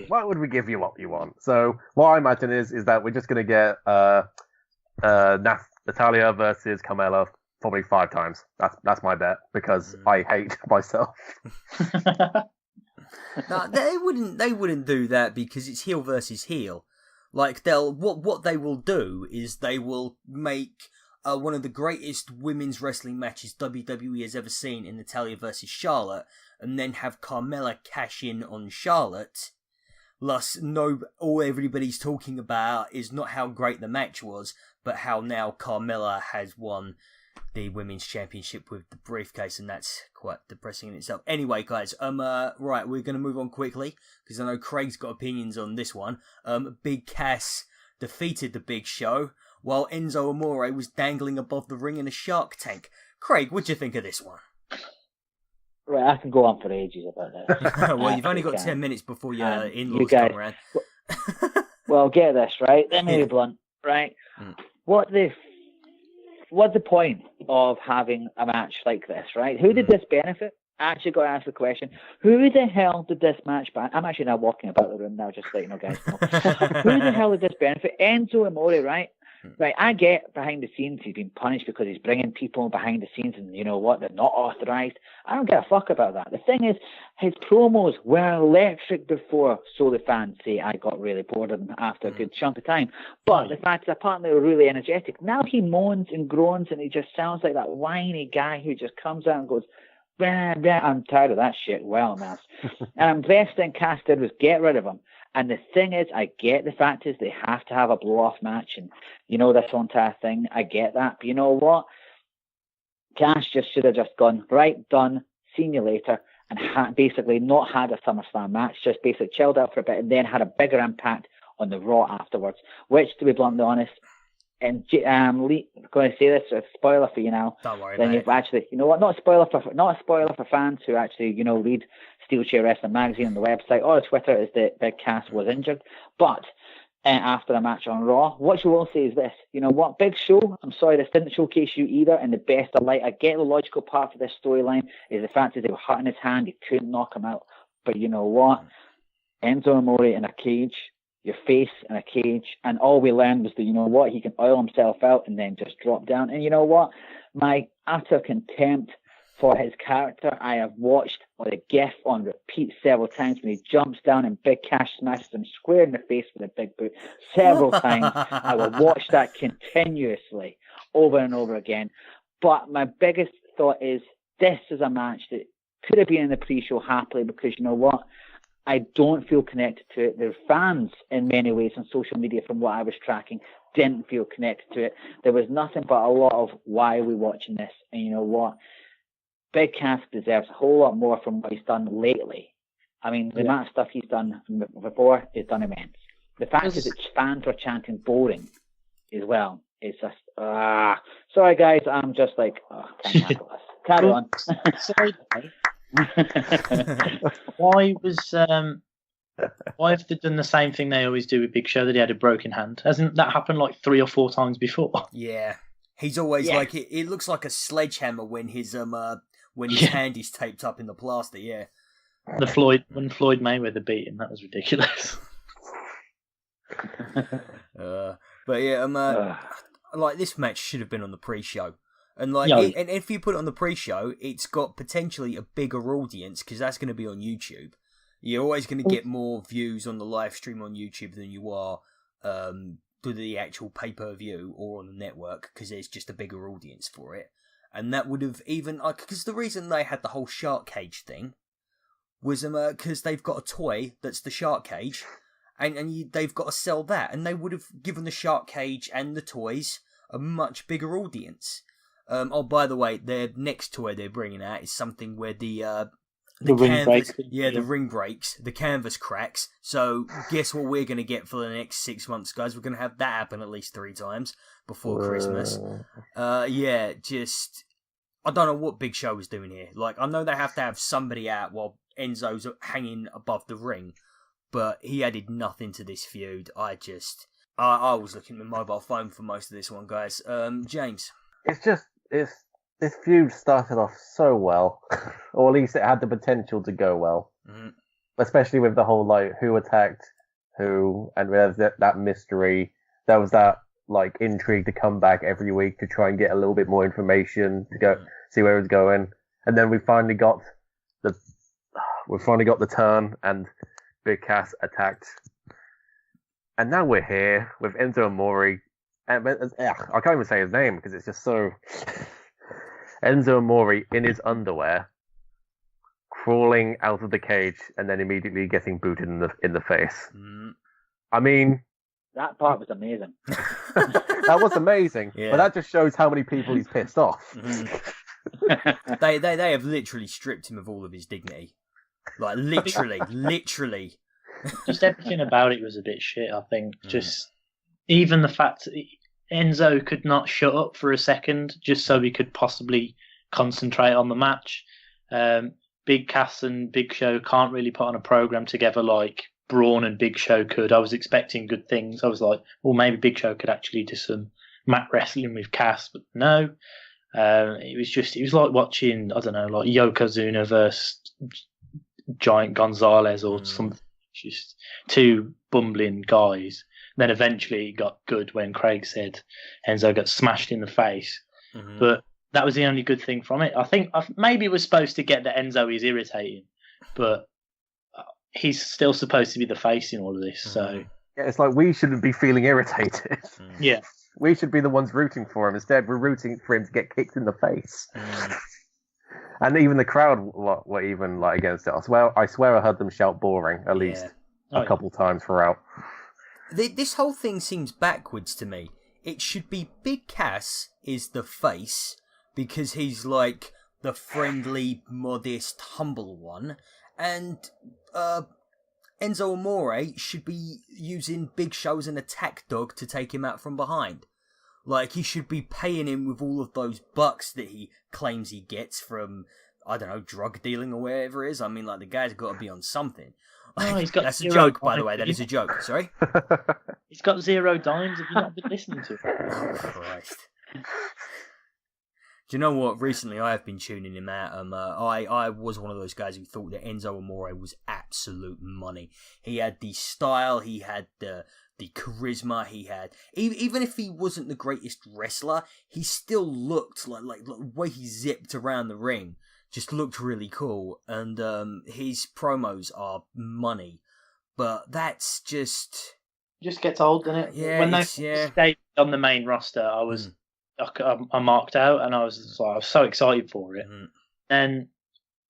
Speaker 4: Why would we give you what you want? So what I imagine is that we're just going to get Natalia versus Carmella probably 5 times. That's my bet because I hate myself.
Speaker 1: No, they wouldn't do that because it's heel versus heel. Like what they will do is they will make one of the greatest women's wrestling matches WWE has ever seen in Natalia versus Charlotte, and then have Carmella cash in on Charlotte. Thus, all everybody's talking about is not how great the match was, but how now Carmella has won the women's championship with the briefcase, and that's quite depressing in itself. Anyway, guys, right, we're going to move on quickly because I know Craig's got opinions on this one. Big Cass defeated the Big Show while Enzo Amore was dangling above the ring in a shark tank. Craig, what'd you think of this one?
Speaker 2: Right, I can go on for ages about this.
Speaker 1: Well, you've only got 10 minutes before your in-laws come around.
Speaker 2: Well, get this, right? Let me be blunt, right? What's the point of having a match like this, right? Who did this benefit? I actually got to ask the question, who the hell did this match I'm actually now walking about the room now, just so you know, guys. Who the hell did this benefit? Enzo Amore, right? Right, I get behind the scenes he's been punished because he's bringing people behind the scenes and you know what, they're not authorised. I don't give a fuck about that. The thing is, his promos were electric before, so the fans say. I got really bored of them after a good chunk of time. But the fact is, apparently they were really energetic. Now he moans and groans and he just sounds like that whiny guy who just comes out and goes, blah, blah. I'm tired of that shit. Well, man. And the best thing Cass did was get rid of him. And the thing is, I get the fact is they have to have a blow-off match and, you know, this whole entire thing. I get that. But you know what? Cass just should have just gone, right, done, seen you later, and basically not had a SummerSlam match, just basically chilled out for a bit and then had a bigger impact on the Raw afterwards, which, to be bluntly honest, and I'm going to say this, a spoiler for you now.
Speaker 1: Don't worry
Speaker 2: then
Speaker 1: about
Speaker 2: you've actually, you know what? Not a spoiler for fans who actually, you know, read SteelChair Wrestling magazine on the website or Twitter, is that Big Cass was injured. But after a match on Raw, what you will say is this: you know what, Big Show, I'm sorry this didn't showcase you either in the best of light. I get the logical part of this storyline is the fact that they were hurting his hand, he couldn't knock him out. But you know what, Enzo Amore in a cage, your face in a cage, and all we learned was that, you know what, he can oil himself out and then just drop down. And you know what, my utter contempt for his character, I have watched the GIF on repeat several times when he jumps down and Big Cass smashes him square in the face with a big boot several times. I will watch that continuously over and over again. But my biggest thought is this is a match that could have been in the pre-show happily, because you know what, I don't feel connected to it. The fans, in many ways, on social media, from what I was tracking, didn't feel connected to it. There was nothing but a lot of, why are we watching this? And you know what? Big Cass deserves a whole lot more from what he's done lately. I mean, the amount of stuff he's done before is done immense. The fact is that fans were chanting boring as well. It's just, sorry guys, I'm just like, can't handle this. Carry on.
Speaker 3: Why have they done the same thing they always do with Big Show, that he had a broken hand? Hasn't that happened like 3 or 4 times before?
Speaker 1: Yeah, he's always like, it looks like a sledgehammer when his hand is taped up in the plaster. Yeah,
Speaker 3: when Floyd Mayweather beat him, that was ridiculous.
Speaker 1: But yeah, like this match should have been on the pre-show. And and if you put it on the pre-show, it's got potentially a bigger audience because that's going to be on YouTube. You're always going to get more views on the live stream on YouTube than you are to the actual pay-per-view or on the network, because there's just a bigger audience for it. And that would have even, because the reason they had the whole shark cage thing was because they've got a toy that's the shark cage, and they've got to sell that, and they would have given the shark cage and the toys a much bigger audience. By the way, their next toy they're bringing out is something where the ring breaks. The ring breaks, the canvas cracks. So guess what we're going to get for the next 6 months, guys? We're going to have that happen at least 3 times before Christmas. I don't know what Big Show was doing here. Like, I know they have to have somebody out while Enzo's hanging above the ring, but he added nothing to this feud. I was looking at my mobile phone for most of this one, guys. James?
Speaker 4: This feud started off so well, or at least it had the potential to go well.
Speaker 1: Mm-hmm.
Speaker 4: Especially with the whole, like, who attacked who, and there's that mystery. There was that, like, intrigue to come back every week to try and get a little bit more information to go see where it was going. And then we finally got the turn, and Big Cass attacked. And now we're here with Enzo Amore. And I can't even say his name because it's just so... Enzo Amore in his underwear, crawling out of the cage, and then immediately getting booted in the face. I mean...
Speaker 2: That part was amazing.
Speaker 4: That was amazing. Yeah. But that just shows how many people he's pissed off.
Speaker 1: They have literally stripped him of all of his dignity. Like, literally.
Speaker 3: Just everything about it was a bit shit, I think. Just even the fact that Enzo could not shut up for a second just so he could possibly concentrate on the match. Big Cass and Big Show can't really put on a program together like Braun and Big Show could. I was expecting good things. I was like, well, maybe Big Show could actually do some mat wrestling with Cass, but no. It was like watching, I don't know, like Yokozuna versus Giant Gonzalez or something. Just two bumbling guys. Then eventually it got good when Craig said Enzo got smashed in the face. But that was the only good thing from it. I think maybe it was supposed to get that Enzo is irritating, but he's still supposed to be the face in all of this. So
Speaker 4: yeah, it's like we shouldn't be feeling irritated.
Speaker 3: Yeah,
Speaker 4: we should be the ones rooting for him. Instead, we're rooting for him to get kicked in the face. And even the crowd were even like against it. I swear I heard them shout boring at least a couple times throughout.
Speaker 1: This whole thing seems backwards to me. It should be Big Cass is the face because he's like the friendly, modest, humble one, and Enzo Amore should be using Big Show as an attack dog to take him out from behind. Like, he should be paying him with all of those bucks that he claims he gets from, I don't know, drug dealing or whatever it is. I mean, like, the guy's got to be on something.
Speaker 3: Oh, he's got
Speaker 1: That's a joke, by the way. That is a joke. Sorry?
Speaker 3: He's got 0 dimes. Have you not been listening to him?
Speaker 1: Oh, Christ. Do you know what? Recently, I have been tuning him out. I was one of those guys who thought that Enzo Amore was absolute money. He had the style, he had the charisma, he had... Even if he wasn't the greatest wrestler, he still looked like the way he zipped around the ring just looked really cool. And his promos are money. But that's just...
Speaker 3: Just gets old, doesn't it?
Speaker 1: Yeah,
Speaker 3: when they stayed on the main roster, I was... I marked out and I was so excited for it. And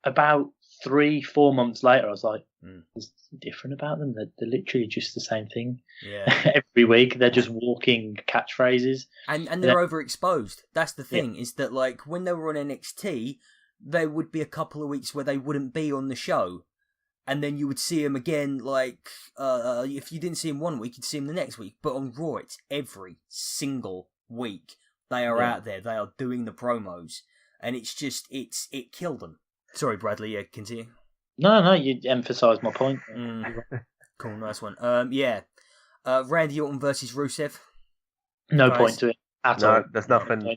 Speaker 3: about 3-4 months later, I was like, there's nothing different about them. They're literally just the same thing.
Speaker 1: Yeah.
Speaker 3: Every week, they're just walking catchphrases.
Speaker 1: And they're overexposed. That's the thing, is that like when they were on NXT, there would be a couple of weeks where they wouldn't be on the show. And then you would see them again, like, if you didn't see them one week, you'd see them the next week. But on Raw, it's every single week. They are out there. They are doing the promos, and it's just it killed them. Sorry, Bradley. Continue.
Speaker 3: No, you emphasised my point.
Speaker 1: Cool, nice one. Randy Orton versus Rusev.
Speaker 3: No point to it at all.
Speaker 4: There's nothing.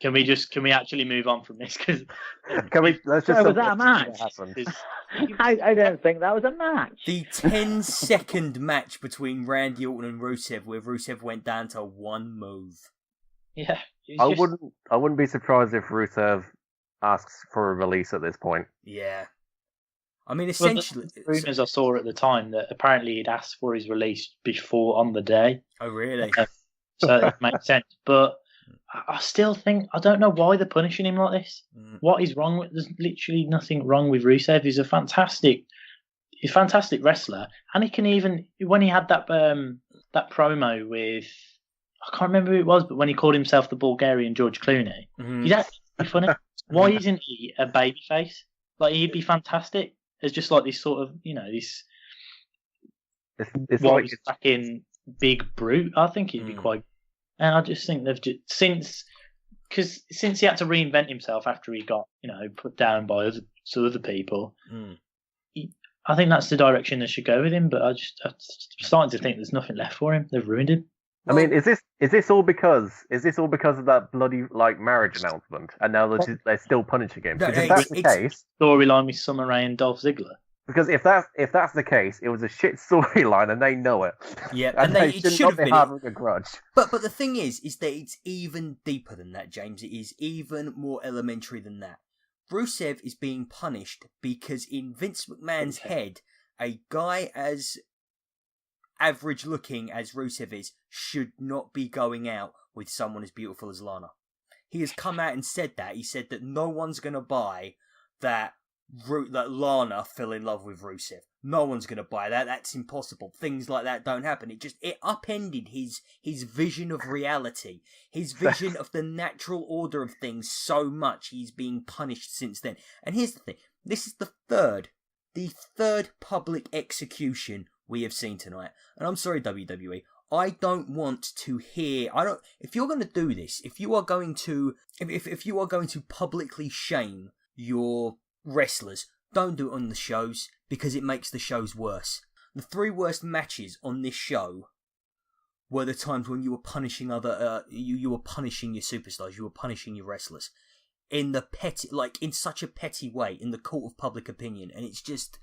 Speaker 3: Can we actually move on from this? Because
Speaker 2: was that a match? I don't think that was a match.
Speaker 1: The 10-second match between Randy Orton and Rusev, where Rusev went down to one move.
Speaker 3: Yeah,
Speaker 4: I wouldn't be surprised if Rusev asks for a release at this point.
Speaker 1: Yeah, I mean, essentially,
Speaker 3: the rumors I saw at the time that apparently he'd asked for his release before on the day.
Speaker 1: Oh, really?
Speaker 3: So it makes sense, but I still think I don't know why they're punishing him like this. What is wrong with? There's literally nothing wrong with Rusev. He's a fantastic wrestler, and he can even when he had that promo with. I can't remember who it was, but when he called himself the Bulgarian George Clooney, he's actually funny. Why isn't he a babyface? Like, he'd be fantastic as just like this sort of, this.
Speaker 4: It's like
Speaker 3: fucking big brute. I think he'd be quite. And I just think they've just since because since he had to reinvent himself after he got, put down by other people, I think that's the direction they should go with him. But I'm starting to think there's nothing left for him. They've ruined him.
Speaker 4: I mean, is this all because of that bloody marriage announcement? And now they're still punishing him. Because if that's the case,
Speaker 3: storyline with Summer Rae and Dolph Ziggler.
Speaker 4: Because if that's the case, it was a shit storyline, and they know it.
Speaker 1: Yeah,
Speaker 4: and they should not be having a grudge.
Speaker 1: But the thing is that it's even deeper than that, James. It is even more elementary than that. Rusev is being punished because in Vince McMahon's head, a guy as average looking as Rusev is should not be going out with someone as beautiful as Lana. He has come out and said that. He said that no one's going to buy that Lana fell in love with Rusev. No one's going to buy that. That's impossible. Things like that don't happen. It upended his vision of reality, his vision of the natural order of things so much. He's being punished since then. And here's the thing. This is the third public execution we have seen tonight. And I'm sorry, WWE. I don't want to hear. If you're going to do this, if you are going to publicly shame your wrestlers, don't do it on the shows because it makes the shows worse. The 3 worst matches on this show were the times when you were punishing you were punishing your superstars, you were punishing your wrestlers in such a petty way in the court of public opinion, and it's just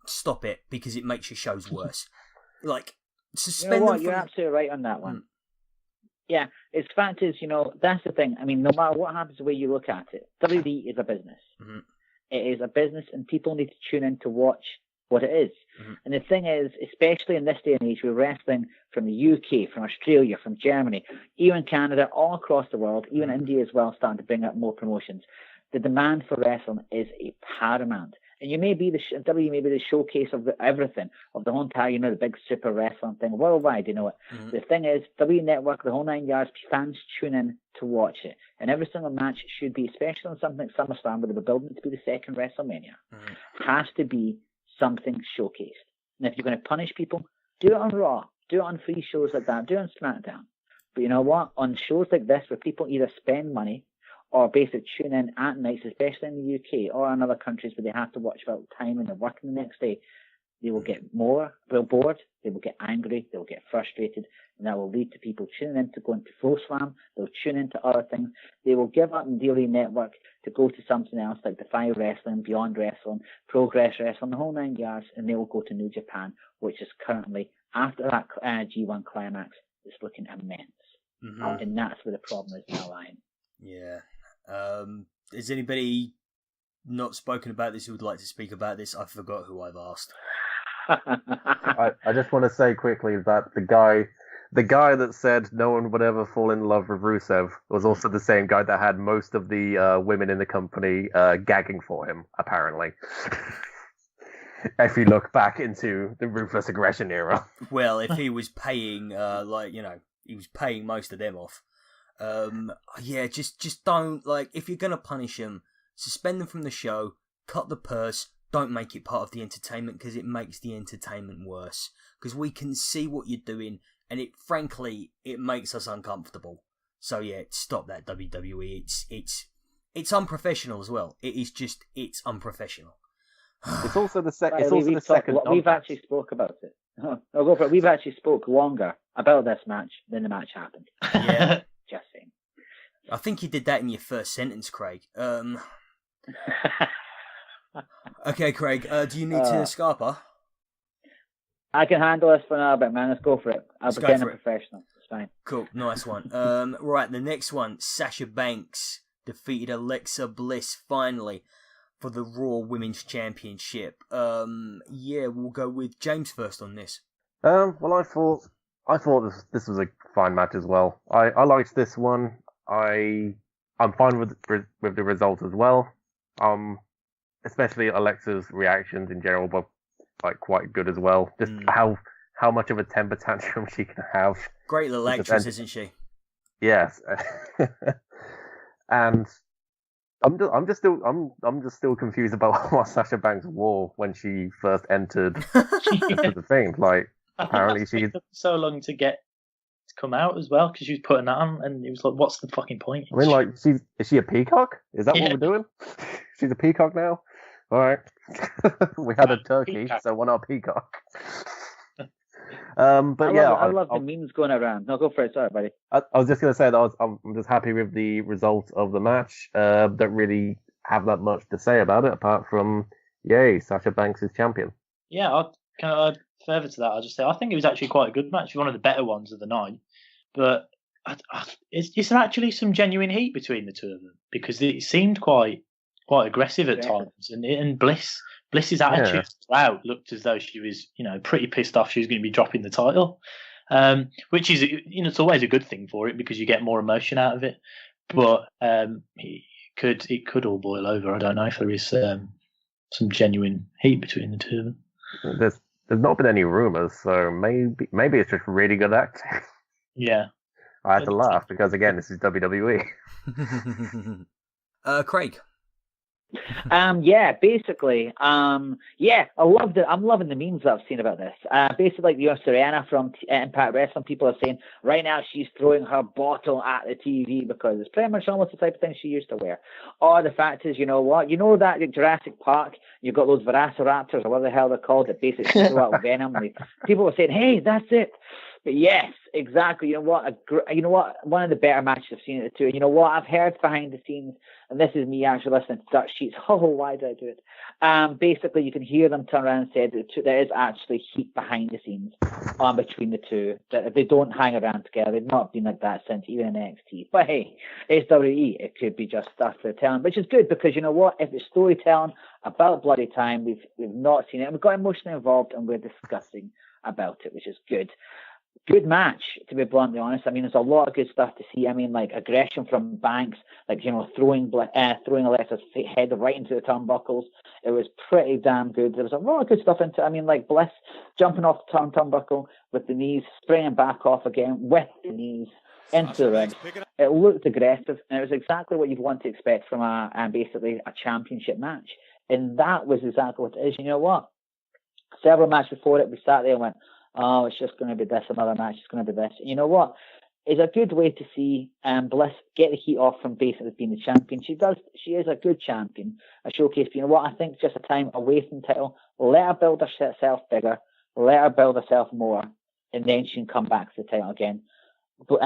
Speaker 1: stop it because it makes your shows worse. Suspend them.
Speaker 2: You're absolutely right on that one. Yeah, it's fact is, that's the thing. I mean, no matter what happens, the way you look at it, WWE is a business.
Speaker 1: Mm-hmm.
Speaker 2: It is a business, and people need to tune in to watch what it is. Mm-hmm. And the thing is, especially in this day and age, we're wrestling from the UK, from Australia, from Germany, even Canada, all across the world, even India as well, starting to bring up more promotions. The demand for wrestling is a paramount. And you may be WWE may be the showcase of everything, of the whole entire, the big super wrestling thing worldwide, it. Mm-hmm. The thing is, W Network, the whole 9 yards, fans tune in to watch it. And every single match should be, especially on something like SummerSlam, where they were building it to be the second WrestleMania, has to be something showcased. And if you're going to punish people, do it on Raw, do it on free shows like that, do it on SmackDown. But you know what? On shows like this, where people either spend money or basically tune in at nights, especially in the UK or in other countries where they have to watch about time and they're working the next day, they will get bored, they will get angry, they will get frustrated, and that will lead to people tuning in to go into Full Slam, they'll tune into other things, they will give up in Daily Network to go to something else like Defy Wrestling, Beyond Wrestling, Progress Wrestling, the whole 9 yards, and they will go to New Japan, which is currently, after that G1 climax, it's looking immense. Mm-hmm. And that's where the problem is now lying.
Speaker 1: Yeah. Has anybody not spoken about this who would like to speak about this? I forgot who I've asked.
Speaker 4: I just want to say quickly that the guy that said no one would ever fall in love with Rusev was also the same guy that had most of the women in the company gagging for him, apparently. If you look back into the Ruthless Aggression era.
Speaker 1: Well, if he was paying, he was paying most of them off. Just don't, if you're gonna punish them, suspend them from the show, cut the purse, don't make it part of the entertainment because it makes the entertainment worse. Because we can see what you're doing, and it makes us uncomfortable. So yeah, stop that, WWE. It's unprofessional as well. It's unprofessional.
Speaker 4: It's also the second.
Speaker 2: We've actually spoke about it. I'll go for it. We've actually spoke longer about this match than the match happened.
Speaker 1: Yeah.
Speaker 2: Just saying.
Speaker 1: I think you did that in your first sentence, Craig. Okay, Craig, do you need to Scarpa?
Speaker 2: I can handle this for now, but man, let's go for it. I'll pretend I'm professional. It's fine.
Speaker 1: Cool, nice one. Right, the next one, Sasha Banks defeated Alexa Bliss finally for the Raw Women's Championship. We'll go with James first on this.
Speaker 4: Well, I thought this was a fine match as well. I liked this one. I'm fine with the result as well. Especially Alexa's reactions in general were quite good as well. Just how much of a temper tantrum she can have.
Speaker 1: Great little actress, isn't she?
Speaker 4: Yes. And I'm just still confused about what Sasha Banks wore when she first entered the thing. Apparently she
Speaker 3: took so long to get to come out as well because she was putting that on, and it was like, what's the fucking point?
Speaker 4: I mean, like, is she a peacock? Is that what we're doing? She's a peacock now? All right. We had a turkey, so why not a peacock? But
Speaker 2: I love the memes going around. No, go for it. Sorry, buddy.
Speaker 4: I was just going to say that I'm just happy with the result of the match. Don't really have that much to say about it, apart from, yay, Sasha Banks is champion.
Speaker 3: Yeah, further to that, I'll just say I think it was actually quite a good match, one of the better ones of the night. But is there actually some genuine heat between the two of them? Because it seemed quite aggressive at times, and Bliss's attitude throughout looked as though she was, pretty pissed off she was going to be dropping the title, which is, it's always a good thing for it because you get more emotion out of it. But it could all boil over. I don't know if there is some genuine heat between the two of them.
Speaker 4: There's not been any rumors, so maybe it's just really good acting.
Speaker 3: Yeah,
Speaker 4: I had to laugh because again, this is WWE.
Speaker 1: Craig.
Speaker 2: Basically, I'm loving the memes that I've seen about this. Basically, like Serena from Impact Wrestling, people are saying right now she's throwing her bottle at the TV because it's pretty much almost the type of thing she used to wear. Or the fact is, you know what? You know that in Jurassic Park, you've got those Velociraptors or whatever the hell they're called that basically throw out venom. People were saying, hey, that's it. But yes, exactly. You know what? One of the better matches I've seen at the two. You know what? I've heard behind the scenes, and this is me actually listening to Dirt Sheets. Oh, why did I do it? Basically, you can hear them turn around and say that there is actually heat behind the scenes between the two. That they don't hang around together. They've not been like that since even in NXT. But hey, it's WWE. It could be just stuff they're telling, which is good because you know what? If it's storytelling about bloody time, we've not seen it. And we got emotionally involved, and we're discussing about it, which is good. Good match, to be bluntly honest. I mean, there's a lot of good stuff to see. I mean, like aggression from Banks, throwing Alexa's head right into the turnbuckles. It was pretty damn good. There was a lot of good stuff into it. I mean, like Bliss jumping off the turnbuckle with the knees, spraying back off again with the knees into the ring. It looked aggressive, and it was exactly what you'd want to expect from basically a championship match. And that was exactly what it is. You know what? Several matches before it, we sat there and went, oh, it's just going to be this, another match, it's going to be this. And you know what? It's a good way to see Bliss get the heat off from basically being the champion. She is a good champion, a showcase. But you know what? I think it's just a time away from the title. Let her build herself bigger, let her build herself more, and then she can come back to the title again. But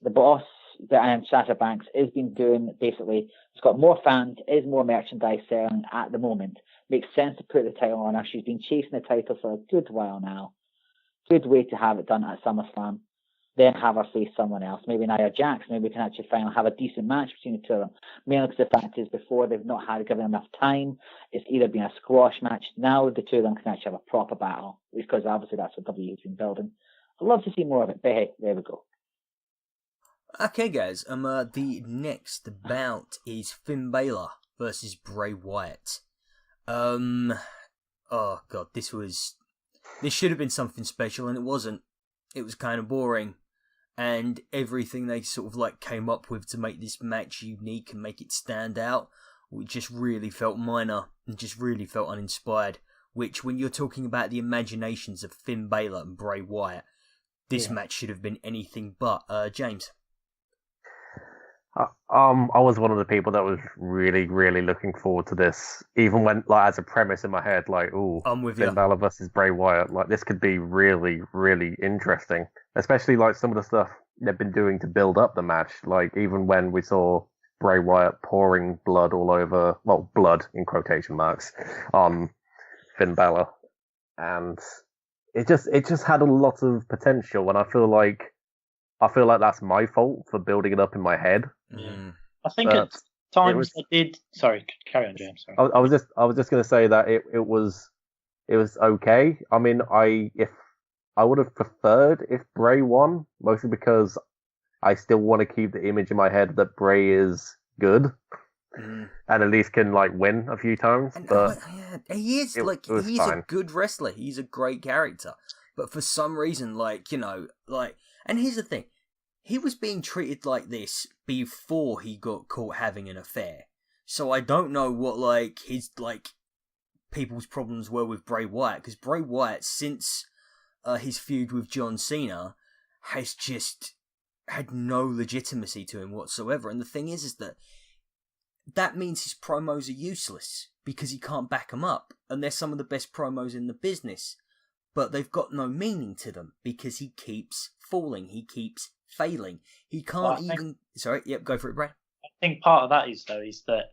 Speaker 2: the boss, Sasha Banks, has been doing basically, it's got more fans, is more merchandise selling at the moment. Makes sense to put the title on her. She's been chasing the title for a good while now. Good way to have it done at SummerSlam. Then have her face someone else. Maybe Nia Jax. Maybe we can actually finally have a decent match between the two of them. Mainly because the fact is before they've not had given enough time. It's either been a squash match. Now the two of them can actually have a proper battle. Because obviously that's what WWE's been building. I'd love to see more of it. But hey, there we go.
Speaker 1: Okay, guys. The next bout is Finn Balor versus Bray Wyatt. Oh god, this should have been something special, and it wasn't. It was kind of boring, and everything they sort of like came up with to make this match unique and make it stand out, it just really felt minor and just really felt uninspired. Which, when you're talking about the imaginations of Finn Balor and Bray Wyatt, this match should have been anything but. James.
Speaker 4: I was one of the people that was really, really looking forward to this. Even when, like, as a premise in my head, like, ooh,
Speaker 1: I'm with
Speaker 4: Finn Balor versus Bray Wyatt, like, this could be really, really interesting. Especially, like, some of the stuff they've been doing to build up the match. Like, even when we saw Bray Wyatt pouring blood all over, well, blood in quotation marks, on Finn Balor. And it just had a lot of potential, and I feel like that's my fault for building it up in my head.
Speaker 1: Mm.
Speaker 3: I think at times I did. Sorry, carry on, James. Sorry.
Speaker 4: I was just going to say that it was okay. I mean, if I would have preferred if Bray won, mostly because I still want to keep the image in my head that Bray is good. And at least can like win a few times. But
Speaker 1: he is he's fine. A good wrestler. He's a great character. But for some reason, and here's the thing. He was being treated like this before he got caught having an affair. So I don't know what, his, people's problems were with Bray Wyatt. Because Bray Wyatt, since his feud with John Cena, has just had no legitimacy to him whatsoever. And the thing is that means his promos are useless because he can't back them up. And they're some of the best promos in the business. But they've got no meaning to them because he keeps falling. He keeps failing. He can't Sorry, yep, go for it, Brad.
Speaker 3: I think part of that is that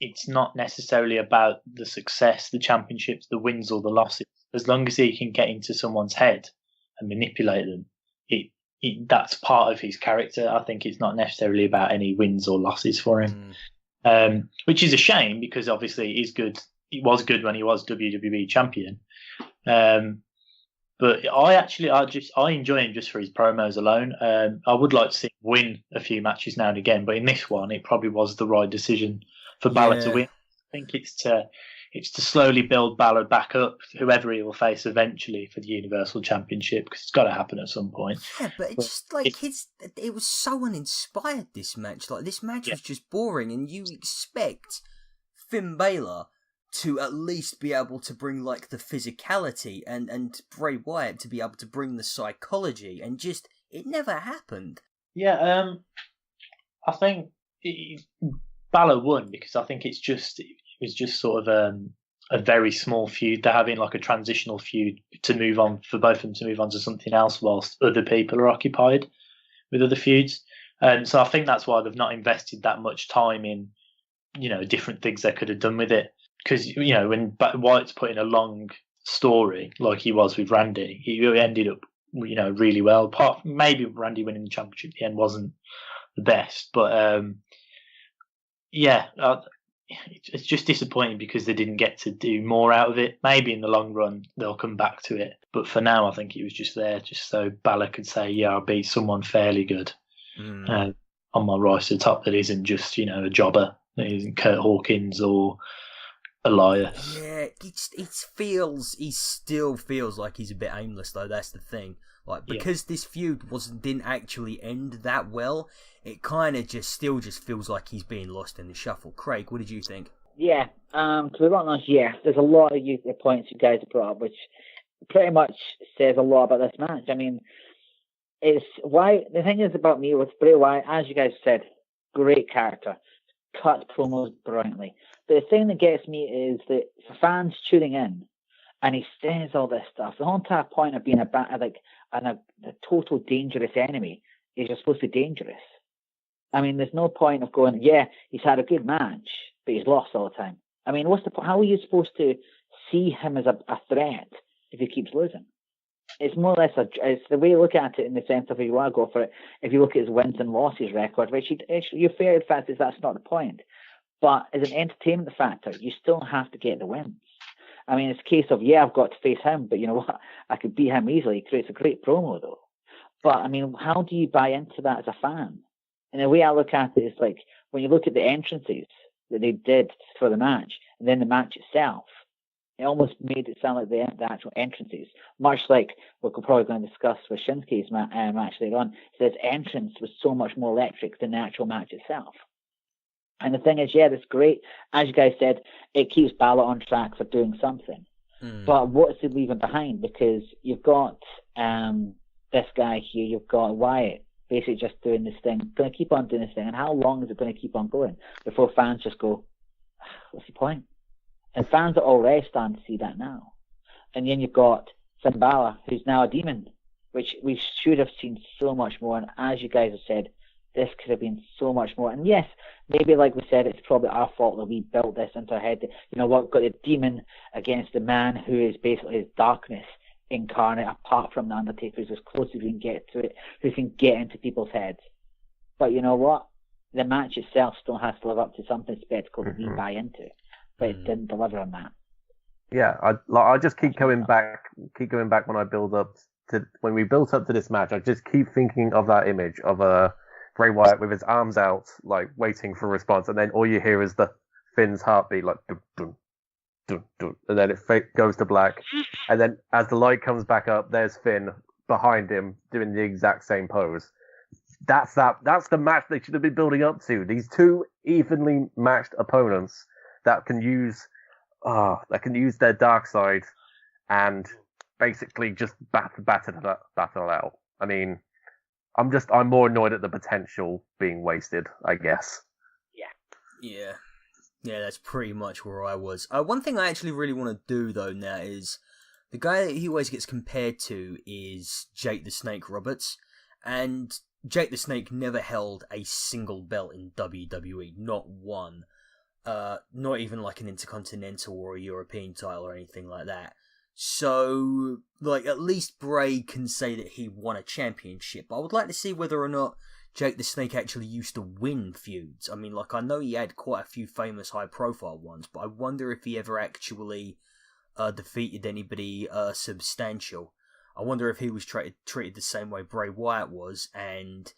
Speaker 3: it's not necessarily about the success, the championships, the wins or the losses. As long as he can get into someone's head and manipulate them, that's part of his character. I think it's not necessarily about any wins or losses for him, which is a shame because obviously he's good. He was good when he was WWE champion. But I enjoy him just for his promos alone. I would like to see him win a few matches now and again, but in this one, it probably was the right decision for Balor to win. I think it's to slowly build Balor back up, whoever he will face eventually for the Universal Championship, because it's got to happen at some point.
Speaker 1: Yeah, but it's just like it was so uninspired, this match. Like, this match was just boring, and you expect Finn Balor to at least be able to bring, like, the physicality and Bray Wyatt to be able to bring the psychology, and just, it never happened.
Speaker 3: Yeah, I think Balor won because I think it was just sort of a very small feud. They're having like a transitional feud to move on, for both of them to move on to something else whilst other people are occupied with other feuds. And so I think that's why they've not invested that much time in, different things they could have done with it. Because, when Wyatt's put in a long story like he was with Randy, he ended up, really well. Apart from maybe Randy winning the championship at the end wasn't the best. But, it's just disappointing because they didn't get to do more out of it. Maybe in the long run they'll come back to it. But for now, I think it was just there just so Balor could say, yeah, I beat someone fairly good on my rise to the top that isn't just, a jobber. That isn't Kurt Hawkins or Elias.
Speaker 1: Yeah, he still feels like he's a bit aimless though. That's the thing. Like, because this feud didn't actually end that well, it kind of just feels like he's being lost in the shuffle. Craig, what did you think?
Speaker 2: Yeah, to be honest, there's a lot of points you guys have brought up, which pretty much says a lot about this match. I mean, the thing is about me with Bray Wyatt, as you guys said, great character, cut promos brilliantly. But the thing that gets me is that for fans tuning in, and he says all this stuff, the whole entire point of being a total dangerous enemy is you're supposed to be dangerous. I mean, there's no point of going, he's had a good match, but he's lost all the time. I mean, what's the point? How are you supposed to see him as a threat if he keeps losing? It's more or less it's the way you look at it in the sense of if you want to go for it, if you look at his wins and losses record, which you're fair, the fact is that's not the point. But as an entertainment factor, you still have to get the wins. I mean, it's a case of, I've got to face him, but you know what? I could beat him easily. It's a great promo, though. But, I mean, how do you buy into that as a fan? And the way I look at it is like, when you look at the entrances that they did for the match, and then the match itself, it almost made it sound like the actual entrances. Much like we're probably going to discuss with Shinsuke's match later on. So his entrance was so much more electric than the actual match itself. And the thing is, that's great. As you guys said, it keeps Balor on track for doing something. But what's he leaving behind? Because you've got this guy here, you've got Wyatt, basically just doing this thing, going to keep on doing this thing. And how long is it going to keep on going before fans just go, what's the point? And fans are already starting to see that now. And then you've got Finn Balor, who's now a demon, which we should have seen so much more. And as you guys have said, this could have been so much more. And yes, maybe like we said, it's probably our fault that we built this into our head. You know what, we've got a demon against the man who is basically his darkness incarnate, apart from the Undertaker, who's as close as we can get to it, who can get into people's heads. But you know what? The match itself still has to live up to something spectacle that we buy into. But it didn't deliver on that.
Speaker 4: Yeah, I just keep going back when I build up to when we built up to this match. I just keep thinking of that image of Bray Wyatt with his arms out, like waiting for a response, and then all you hear is the Finn's heartbeat, like dun, dun, dun, dun, and then it goes to black, and then as the light comes back up, there's Finn behind him doing the exact same pose. That's the match they should have been building up to. These two evenly matched opponents that can use their dark side and basically just battle out. I mean, I'm more annoyed at the potential being wasted, I guess.
Speaker 1: Yeah, that's pretty much where I was. One thing I actually really want to do though now is the guy that he always gets compared to is Jake the Snake Roberts, and Jake the Snake never held a single belt in WWE, not one. Not even like an Intercontinental or a European title or anything like that. So, like, at least Bray can say that he won a championship. I would like to see whether or not Jake the Snake actually used to win feuds. I mean, like, I know he had quite a few famous high-profile ones, but I wonder if he ever actually defeated anybody substantial. I wonder if he was treated the same way Bray Wyatt was, and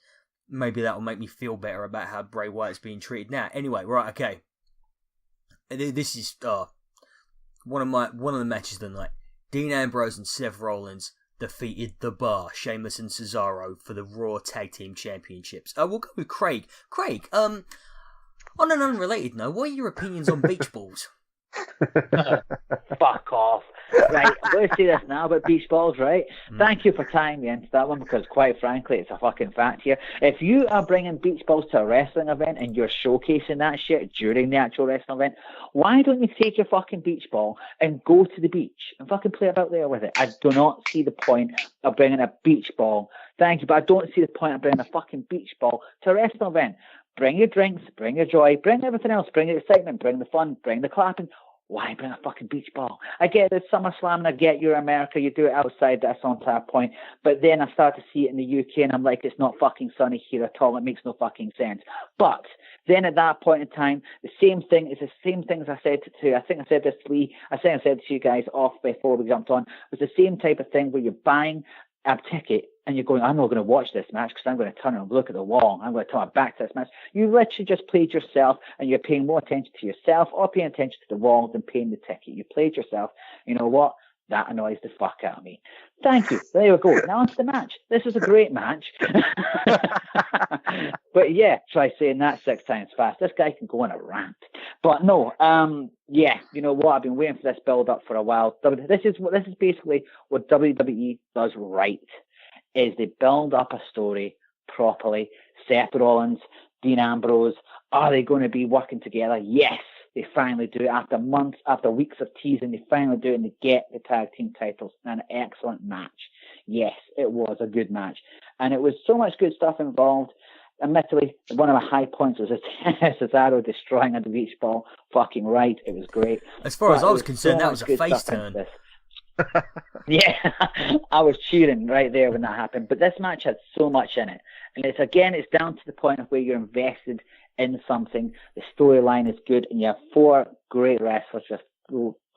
Speaker 1: maybe that will make me feel better about how Bray Wyatt's being treated now. Anyway, right, okay. This is one of the matches of the night. Dean Ambrose and Seth Rollins defeated The Bar, Sheamus and Cesaro for the Raw Tag Team Championships. We'll go with Craig. Craig, on an unrelated note, what are your opinions on beach balls?
Speaker 2: Fuck off. Right, I'm going to say this now about beach balls, right? Thank you for tying me into that one, because quite frankly, it's a fucking fact here. If you are bringing beach balls to a wrestling event and you're showcasing that shit during the actual wrestling event, why don't you take your fucking beach ball and go to the beach and fucking play about there with it? I do not see the point of bringing a beach ball. Thank you, but I don't see the point of bringing a fucking beach ball to a wrestling event. Bring your drinks, bring your joy, bring everything else, bring the excitement, bring the fun, bring the clapping. Why bring a fucking beach ball? I get the SummerSlam and I get you're America, you do it outside, that's on tap point. But then I start to see it in the UK and I'm like, it's not fucking sunny here at all. It makes no fucking sense. But then at that point in time, the same thing is the same things I said to, I think I said this to Lee, I think I said to you guys off before we jumped on, it was the same type of thing where you're buying a ticket and you're going, I'm not going to watch this match because I'm going to turn and look at the wall. I'm going to turn my back to this match. You literally just played yourself and you're paying more attention to yourself or paying attention to the wall than paying the ticket. You played yourself. You know what? That annoys the fuck out of me. Thank you. There we go. Now on to the match. This is a great match. But yeah, try saying that 6 times fast. This guy can go on a rant. But no, yeah, you know what? I've been waiting for this build up for a while. This is basically what WWE does right. Is they build up a story properly. Seth Rollins, Dean Ambrose, are they going to be working together? Yes, they finally do. After months, after weeks of teasing, they finally do it and they get the tag team titles. An excellent match. Yes, it was a good match. And it was so much good stuff involved. Admittedly, one of my high points was Cesaro destroying a beach ball. Fucking right, it was great.
Speaker 1: As far as I was concerned, that was a face turn.
Speaker 2: Yeah, I was cheering right there when that happened. But this match had so much in it. And it's down to the point of where you're invested in something. The storyline is good, and you have 4 great wrestlers just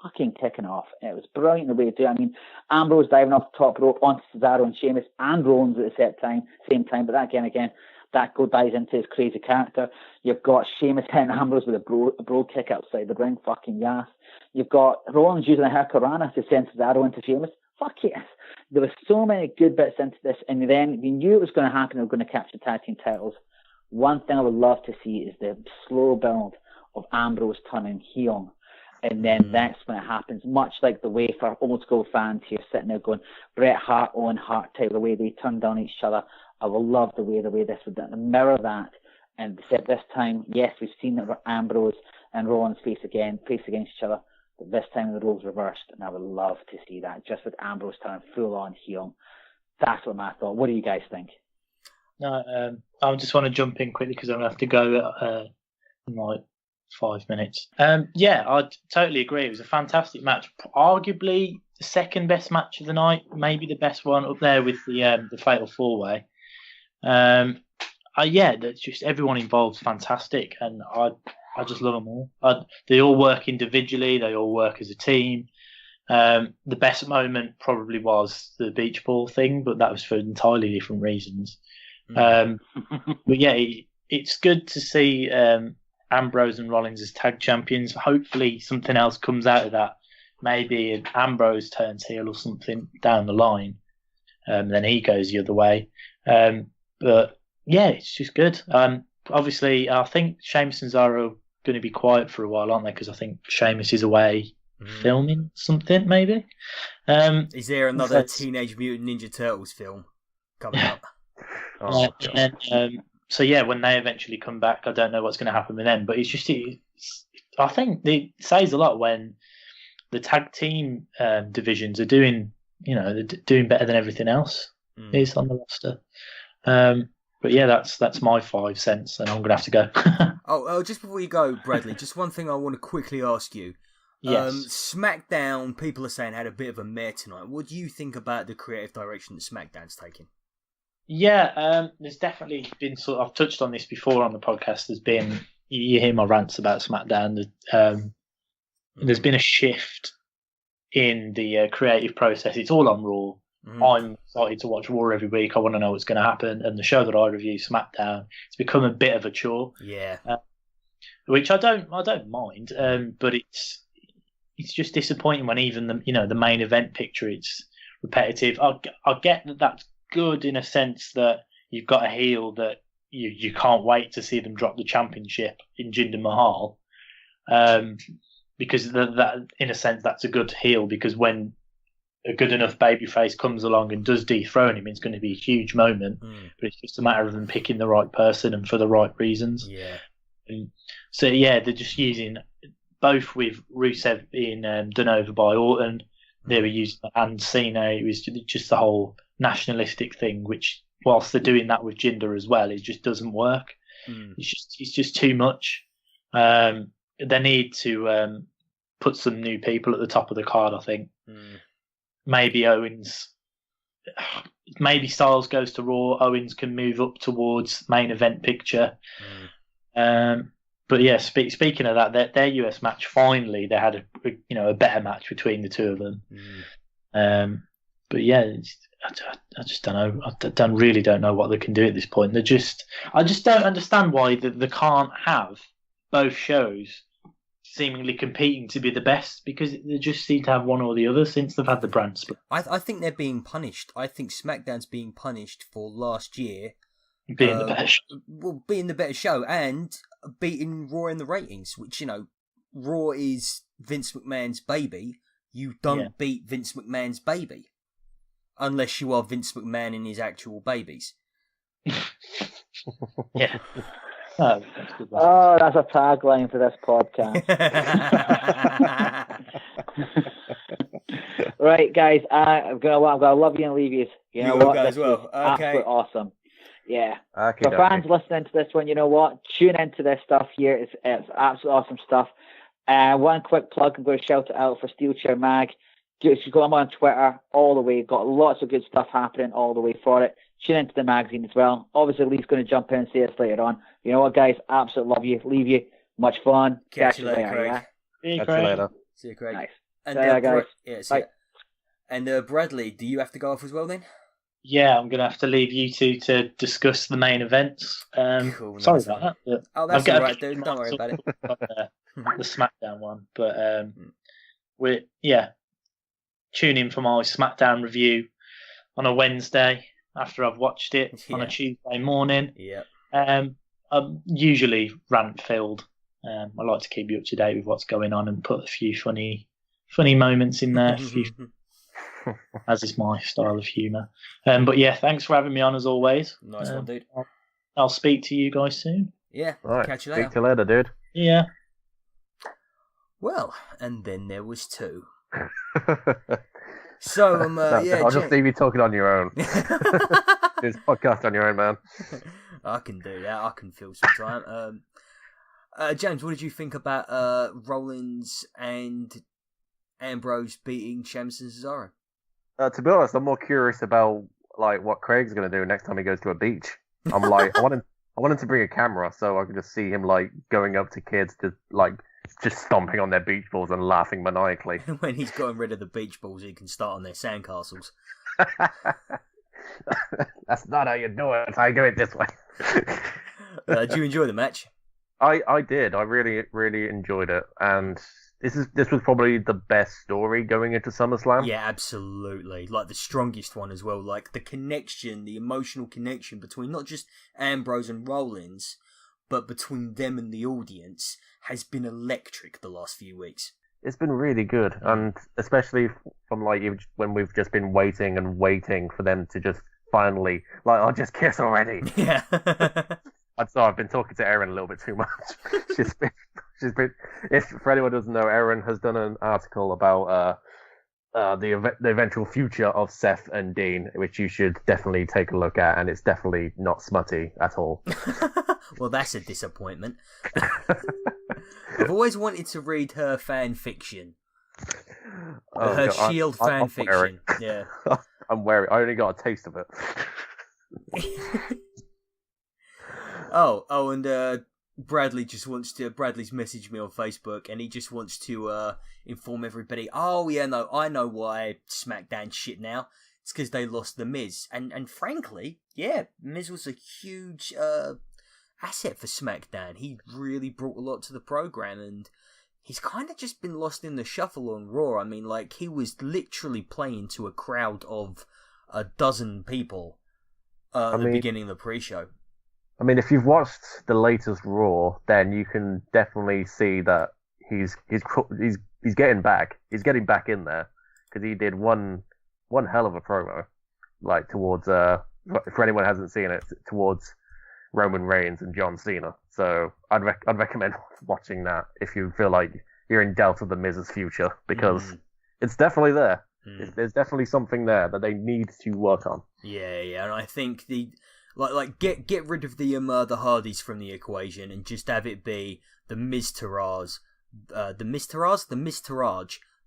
Speaker 2: fucking kicking off. And it was brilliant the way to do it. I mean, Ambrose diving off the top rope onto Cesaro and Sheamus and Rollins at the same time. But that again, that dies into his crazy character. You've got Sheamus hitting Ambrose with a bro kick outside the ring. Fucking yes. You've got Rollins using a Hurricanrana to send Cesaro into Sheamus. Fuck yes. There were so many good bits into this, and then you knew it was going to happen. They were going to capture tag team titles. One thing I would love to see is the slow build of Ambrose turning heel. And then that's when it happens, much like the way for old school fans here sitting there going, Bret Hart, Owen Hart type, the way they turned on each other. I will love the way this would mirror that. And this time, yes, we've seen that Ambrose and Rollins face against each other. But this time the roles reversed, and I would love to see that, just with Ambrose turning full on heel. That's what my thought. What do you guys think?
Speaker 3: No, I just want to jump in quickly because I'm going to have to go in like 5 minutes. Yeah, I totally agree. It was a fantastic match. Arguably the second best match of the night, maybe the best one, up there with the Fatal 4-Way. Yeah, that's just everyone involved fantastic, and I just love them all. They all work individually. They all work as a team. The best moment probably was the beach ball thing, but that was for entirely different reasons. But yeah, it's good to see Ambrose and Rollins as tag champions. Hopefully something else comes out of that. Maybe Ambrose turns heel or something down the line. Then he goes the other way. But yeah, it's just good. Obviously, I think Sheamus and Cesaro are going to be quiet for a while, aren't they? Because I think Sheamus is away filming something, maybe.
Speaker 1: Is there another Teenage Mutant Ninja Turtles film coming up?
Speaker 3: And then, so yeah, when they eventually come back, I don't know what's going to happen with them. But I think it says a lot when the tag team divisions are doing, they're doing better than everything else is on the roster. But yeah, that's my 5 cents, and I'm going to have to go.
Speaker 1: Just before you go, Bradley, just one thing I want to quickly ask you.
Speaker 3: Yes.
Speaker 1: SmackDown, people are saying, had a bit of a mare tonight. What do you think about the creative direction that SmackDown's taking?
Speaker 3: Yeah, there's definitely been I've touched on this before on the podcast. There's been, you hear my rants about SmackDown. There's been a shift in the creative process. It's all on Raw. I'm excited to watch Raw every week. I want to know what's going to happen. And the show that I review, SmackDown, it's become a bit of a chore.
Speaker 1: Yeah.
Speaker 3: Which I don't mind. But it's just disappointing when even the main event picture, it's repetitive. I get that that's good in a sense that you've got a heel that you can't wait to see them drop the championship in Jinder Mahal. Because that in a sense that's a good heel, because when a good enough babyface comes along and does dethrone him, it's going to be a huge moment. But it's just a matter of them picking the right person and for the right reasons.
Speaker 1: Yeah.
Speaker 3: So yeah, they're just using both with Rusev being done over by Orton. They were using and Cena. It was just the whole nationalistic thing, which whilst they're doing that with Jinder as well, it just doesn't work. It's just too much. They need to put some new people at the top of the card, I think. Maybe Owens, maybe Styles goes to Raw. Owens can move up towards main event picture. But yeah, speaking of that, their US match, finally they had a better match between the two of them. But yeah, I just don't know. I really don't know what they can do at this point. I just don't understand why they can't have both shows seemingly competing to be the best, because they just seem to have one or the other since they've had the brand split.
Speaker 1: I think they're being punished. I think SmackDown's being punished for last year
Speaker 3: being the better show.
Speaker 1: Well, being the better show and beating Raw in the ratings, which, Raw is Vince McMahon's baby. You don't beat Vince McMahon's baby unless you are Vince McMahon and his actual babies.
Speaker 3: Yeah.
Speaker 2: That's a tagline for this podcast. Right, guys, I'm gonna love you and leave you. You know what?
Speaker 1: As well. Okay.
Speaker 2: Absolutely awesome. Yeah.
Speaker 4: Okay,
Speaker 2: For fans listening to this one, you know what? Tune into this stuff here. It's absolutely awesome stuff. One quick plug, I'm going to shout it out for SteelChair Mag. Just go on Twitter all the way. Got lots of good stuff happening all the way for it. Tune into the magazine as well. Obviously, Lee's going to jump in and say this later on. You know what, guys? Absolutely love you. Leave you. Much fun.
Speaker 1: Catch you later, Craig.
Speaker 3: Yeah?
Speaker 4: Catch you later.
Speaker 1: See you, Craig.
Speaker 2: Nice.
Speaker 1: And
Speaker 2: guys.
Speaker 1: Bye. And Bradley, do you have to go off as well then?
Speaker 3: Yeah, I'm going to have to leave you two to discuss the main events.
Speaker 1: Cool,
Speaker 3: sorry about that.
Speaker 1: Oh, that's all right, dude. Don't worry about it.
Speaker 3: The SmackDown one. But tune in for my SmackDown review on a Wednesday after I've watched it on a Tuesday morning.
Speaker 1: Yeah.
Speaker 3: I'm usually rant-filled. I like to keep you up to date with what's going on and put a few funny moments in there. As is my style of humour. But yeah, thanks for having me on as always.
Speaker 1: Nice one, dude.
Speaker 3: I'll speak to you guys soon.
Speaker 1: Yeah,
Speaker 4: Right.
Speaker 1: catch you later.
Speaker 4: Speak to you later, dude.
Speaker 3: Yeah.
Speaker 1: Well, and then there was two. So,
Speaker 4: I'll just leave you talking on your own. This podcast on your own, man.
Speaker 1: I can do that. I can fill some time. James, what did you think about Rollins and Ambrose beating Sheamus and Cesaro?
Speaker 4: To be honest, I'm more curious about what Craig's gonna do next time he goes to a beach. I'm like, I want him to bring a camera so I can just see him going up to kids just stomping on their beach balls and laughing maniacally.
Speaker 1: When he's gotten rid of the beach balls, he can start on their sandcastles.
Speaker 4: That's not how you do it. I do it this way.
Speaker 1: Do you enjoy the match?
Speaker 4: I did. I really, really enjoyed it, and this was probably the best story going into SummerSlam.
Speaker 1: Yeah, absolutely. The strongest one as well. The connection, the emotional connection between not just Ambrose and Rollins, but between them and the audience has been electric the last few weeks.
Speaker 4: It's been really good, and especially from when we've just been waiting and waiting for them to just finally, like, I'll just kiss already.
Speaker 1: Yeah.
Speaker 4: I'm sorry, I've been talking to Erin a little bit too much. she's been. If for anyone who doesn't know, Erin has done an article about the eventual future of Seth and Dean, which you should definitely take a look at, and it's definitely not smutty at all.
Speaker 1: Well, that's a disappointment. I've always wanted to read her fan fiction. Her
Speaker 4: God,
Speaker 1: Shield fan fiction. Yeah.
Speaker 4: I'm wary. I only got a taste of it.
Speaker 1: And Bradley's messaged me on Facebook, and he just wants to inform everybody. Oh yeah, no, I know why SmackDown's shit now. It's because they lost the Miz, and frankly, yeah, Miz was a huge asset for SmackDown. He really brought a lot to the program, and he's kind of just been lost in the shuffle on Raw. I mean, like, he was literally playing to a crowd of a dozen people at the beginning of the pre-show.
Speaker 4: I mean, if you've watched the latest Raw, then you can definitely see that he's getting back. He's getting back in there because he did one hell of a promo, like towards for anyone who hasn't seen it, towards Roman Reigns and John Cena. So I'd recommend watching that if you feel like you're in doubt of the Miz's future, because it's definitely there. There's definitely something there that they need to work on.
Speaker 1: Yeah, and I think get rid of the Hardys from the equation and just have it be the Miz Taraj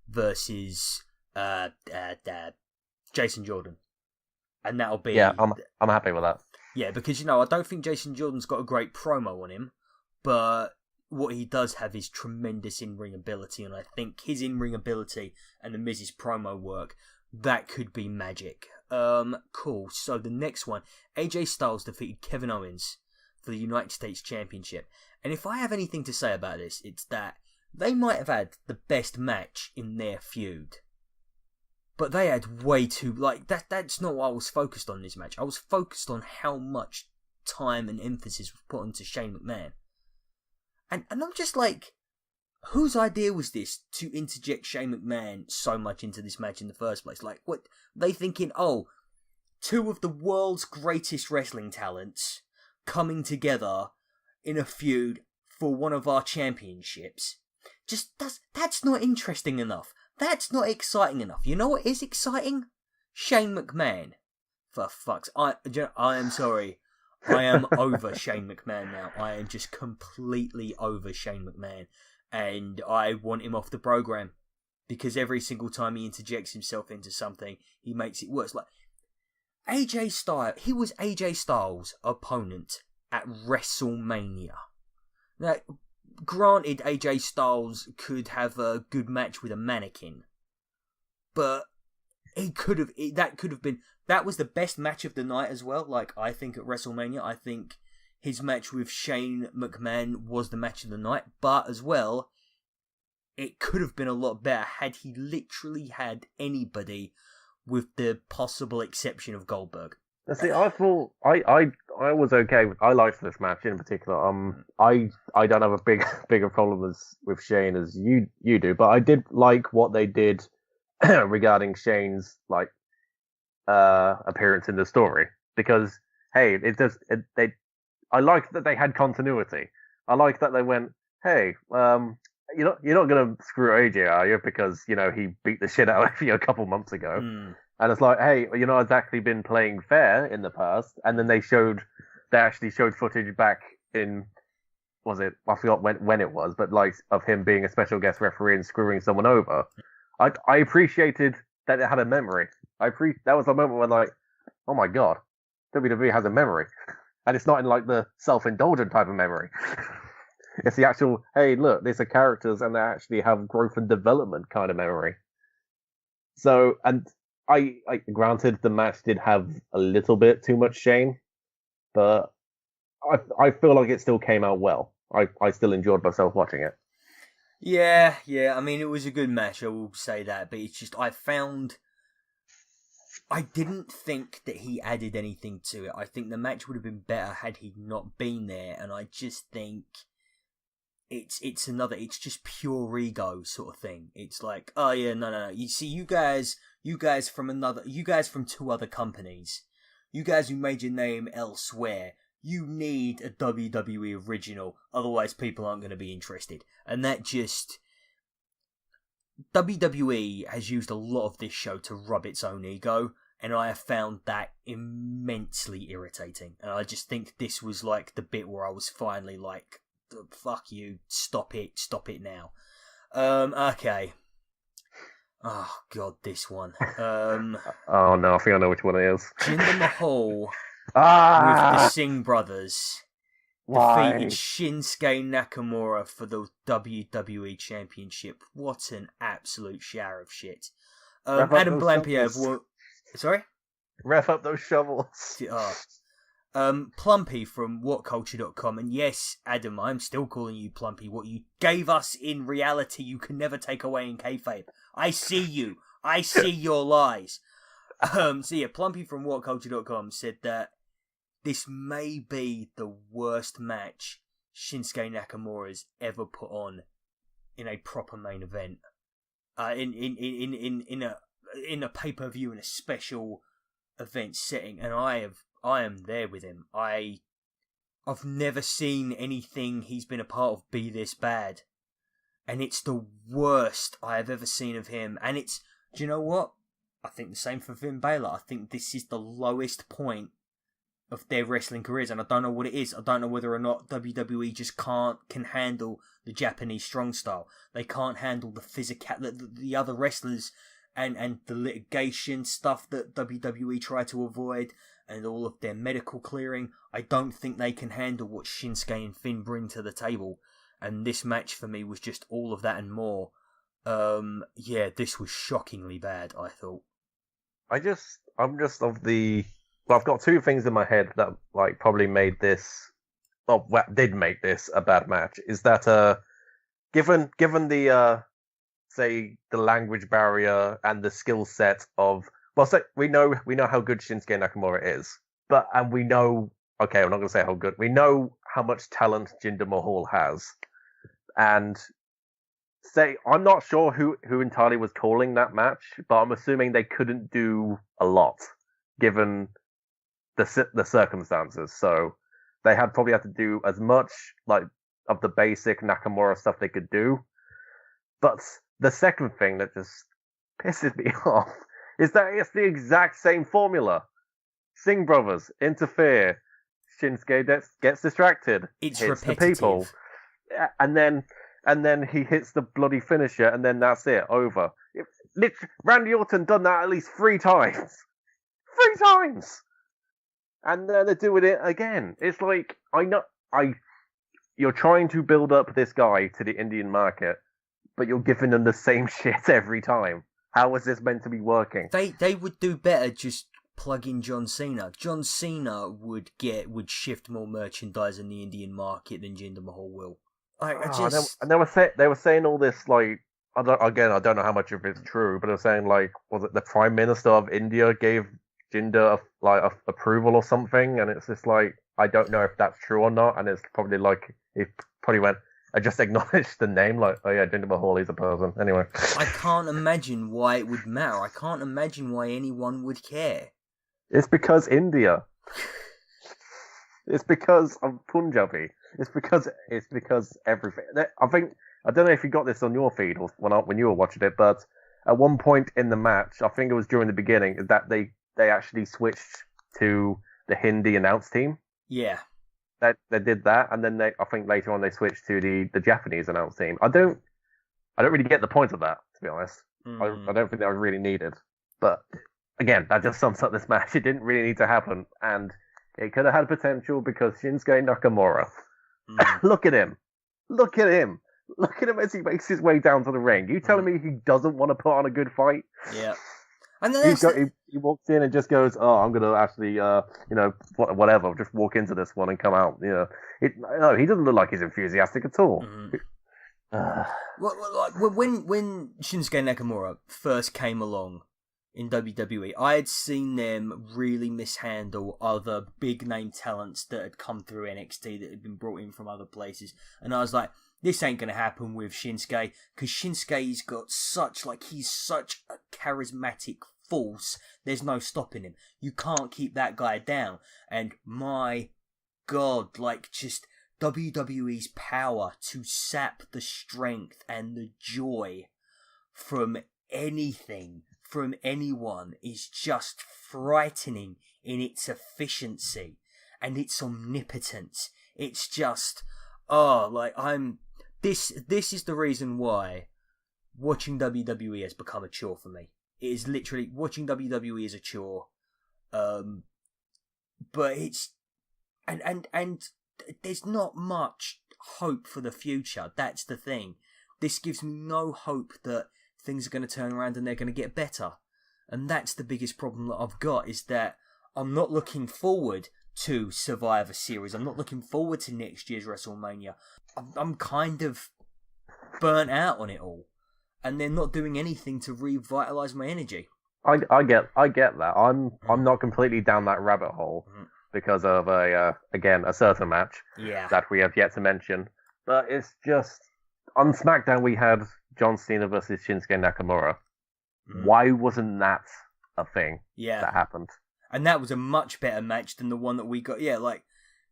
Speaker 1: versus Jason Jordan, and that'll be
Speaker 4: I'm happy with that.
Speaker 1: Yeah, because I don't think Jason Jordan's got a great promo on him, but what he does have is tremendous in-ring ability, and I think his in-ring ability and the Miz's promo work, that could be magic. Cool. So the next one, AJ Styles defeated Kevin Owens for the United States Championship. And if I have anything to say about this, it's that they might have had the best match in their feud. But they had way too, that's not what I was focused on in this match. I was focused on how much time and emphasis was put into Shane McMahon. And I'm just like, whose idea was this to interject Shane McMahon so much into this match in the first place? Like, what? They thinking, two of the world's greatest wrestling talents coming together in a feud for one of our championships. That's not interesting enough. That's not exciting enough. You know what is exciting? Shane McMahon. For fuck's... I am sorry. I am over Shane McMahon now. I am just completely over Shane McMahon. And I want him off the program. Because every single time he interjects himself into something, he makes it worse. Like, AJ Styles... He was AJ Styles' opponent at WrestleMania. Now, granted, AJ Styles could have a good match with a mannequin, but that was the best match of the night as well. Like, I think at WrestleMania, I think his match with Shane McMahon was the match of the night, but as well, it could have been a lot better had he literally had anybody, with the possible exception of Goldberg.
Speaker 4: See, I thought I was okay with. I liked this match in particular. I don't have a bigger problem with Shane as you do, but I did like what they did regarding Shane's appearance in the story, because hey, I like that they had continuity. I like that they went, hey, you're not gonna screw AJ, are you? Because he beat the shit out of you a couple months ago. And it's like, hey, it's actually been playing fair in the past. And then they actually showed footage back in, I forgot when it was, but of him being a special guest referee and screwing someone over. I appreciated that it had a memory. That was a moment when oh my god, WWE has a memory. And it's not in the self-indulgent type of memory. It's the actual, hey, look, these are characters and they actually have growth and development kind of memory. So, and I granted the match did have a little bit too much Shane, but I feel like it still came out well. I still enjoyed myself watching it.
Speaker 1: Yeah. I mean, it was a good match, I will say that, but it's just I didn't think that he added anything to it. I think the match would have been better had he not been there, and I just think it's just pure ego sort of thing. It's like, oh yeah, no. You see, you guys from two other companies, you guys who made your name elsewhere, you need a WWE original, otherwise people aren't going to be interested. And that just... WWE has used a lot of this show to rub its own ego, and I have found that immensely irritating. And I just think this was like the bit where I was finally like, fuck you, stop it now. Okay. Oh god, this one.
Speaker 4: Oh no, I think I know which one it is.
Speaker 1: Jinder Mahal with the Singh brothers defeated Shinsuke Nakamura for the WWE Championship. What an absolute shower of shit. Adam Blampier... Sorry?
Speaker 4: Rev up those shovels.
Speaker 1: Plumpy from WhatCulture.com, and yes, Adam, I'm still calling you Plumpy. What you gave us in reality, you can never take away in kayfabe. I see you. I see your lies. Plumpy from WhatCulture.com said that this may be the worst match Shinsuke Nakamura's ever put on in a proper main event. In a pay-per-view, in a special event setting, and I am there with him. I've never seen anything he's been a part of be this bad. And it's the worst I have ever seen of him. And it's, do you know what? I think the same for Finn Balor. I think this is the lowest point of their wrestling careers, and I don't know what it is. I don't know whether or not WWE just can handle the Japanese strong style. They can't handle the the other wrestlers and the litigation stuff that WWE try to avoid, and all of their medical clearing. I don't think they can handle what Shinsuke and Finn bring to the table. And this match for me was just all of that and more. This was shockingly bad, I thought.
Speaker 4: I've got two things in my head that like probably made this, did make this a bad match. Is that given the say the language barrier and the skill set of, we know how good Shinsuke Nakamura is, and we know, okay, I'm not going to say how good, we know how much talent Jinder Mahal has, and I'm not sure who entirely was calling that match, but I'm assuming they couldn't do a lot given the circumstances. So they probably had to do as much like of the basic Nakamura stuff they could do. But the second thing that just pisses me off is that it's the exact same formula. Singh brothers interfere. Shinsuke gets distracted.
Speaker 1: It's
Speaker 4: hits
Speaker 1: repetitive.
Speaker 4: The people, and then he hits the bloody finisher, and then that's it, over. Randy Orton done that at least 3 times. 3 times! And then they're doing it again. It's like, you're trying to build up this guy to the Indian market, but you're giving them the same shit every time. How is this meant to be working?
Speaker 1: They would do better just plug in John Cena. John Cena would shift more merchandise in the Indian market than Jinder Mahal will.
Speaker 4: They were saying all this like, I don't know how much of it's true, but they were saying like, was it the Prime Minister of India gave Jinder a approval or something? And it's just like, I don't know if that's true or not. And it's probably like, it probably went, I just acknowledged the name, like, oh yeah, Jinder Mahal is a person. Anyway,
Speaker 1: I can't imagine why it would matter. I can't imagine why anyone would care.
Speaker 4: It's because India. It's because I'm Punjabi. It's because everything. I don't know if you got this on your feed or when you were watching it, but at one point in the match, I think it was during the beginning, that they actually switched to the Hindi announce team.
Speaker 1: Yeah.
Speaker 4: They did that, and then I think later on they switched to the Japanese announce team. I don't really get the point of that, to be honest. I don't think that was really needed. But again, that just sums up this match. It didn't really need to happen, and it could have had potential because Shinsuke Nakamura. Look at him as he makes his way down to the ring. You telling me he doesn't want to put on a good fight?
Speaker 1: Yeah. And then
Speaker 4: he walks in and just goes, "Oh, I'm gonna actually, whatever, just walk into this one and come out." No, he doesn't look like he's enthusiastic at all.
Speaker 1: When Shinsuke Nakamura first came along in WWE, I had seen them really mishandle other big name talents that had come through NXT that had been brought in from other places, and I was like, this ain't going to happen with Shinsuke, because Shinsuke's got he's such a charismatic force, there's no stopping him. You can't keep that guy down. And my God, like, just WWE's power to sap the strength and the joy from anything, from anyone, is just frightening in its efficiency and its omnipotence. It's just, this is the reason why watching WWE has become a chore for me. It is literally, watching WWE is a chore. But it's, and there's not much hope for the future. That's the thing. This gives me no hope that things are going to turn around and they're going to get better. And that's the biggest problem that I've got, is that I'm not looking forward to Survivor Series. I'm not looking forward to next year's WrestleMania. I'm kind of burnt out on it all. And they're not doing anything to revitalise my energy.
Speaker 4: I get that. I'm not completely down that rabbit hole. Because of a certain match that we have yet to mention. But it's just, on SmackDown we had John Cena versus Shinsuke Nakamura. Why wasn't that a thing that happened?
Speaker 1: And that was a much better match than the one that we got. Yeah, like,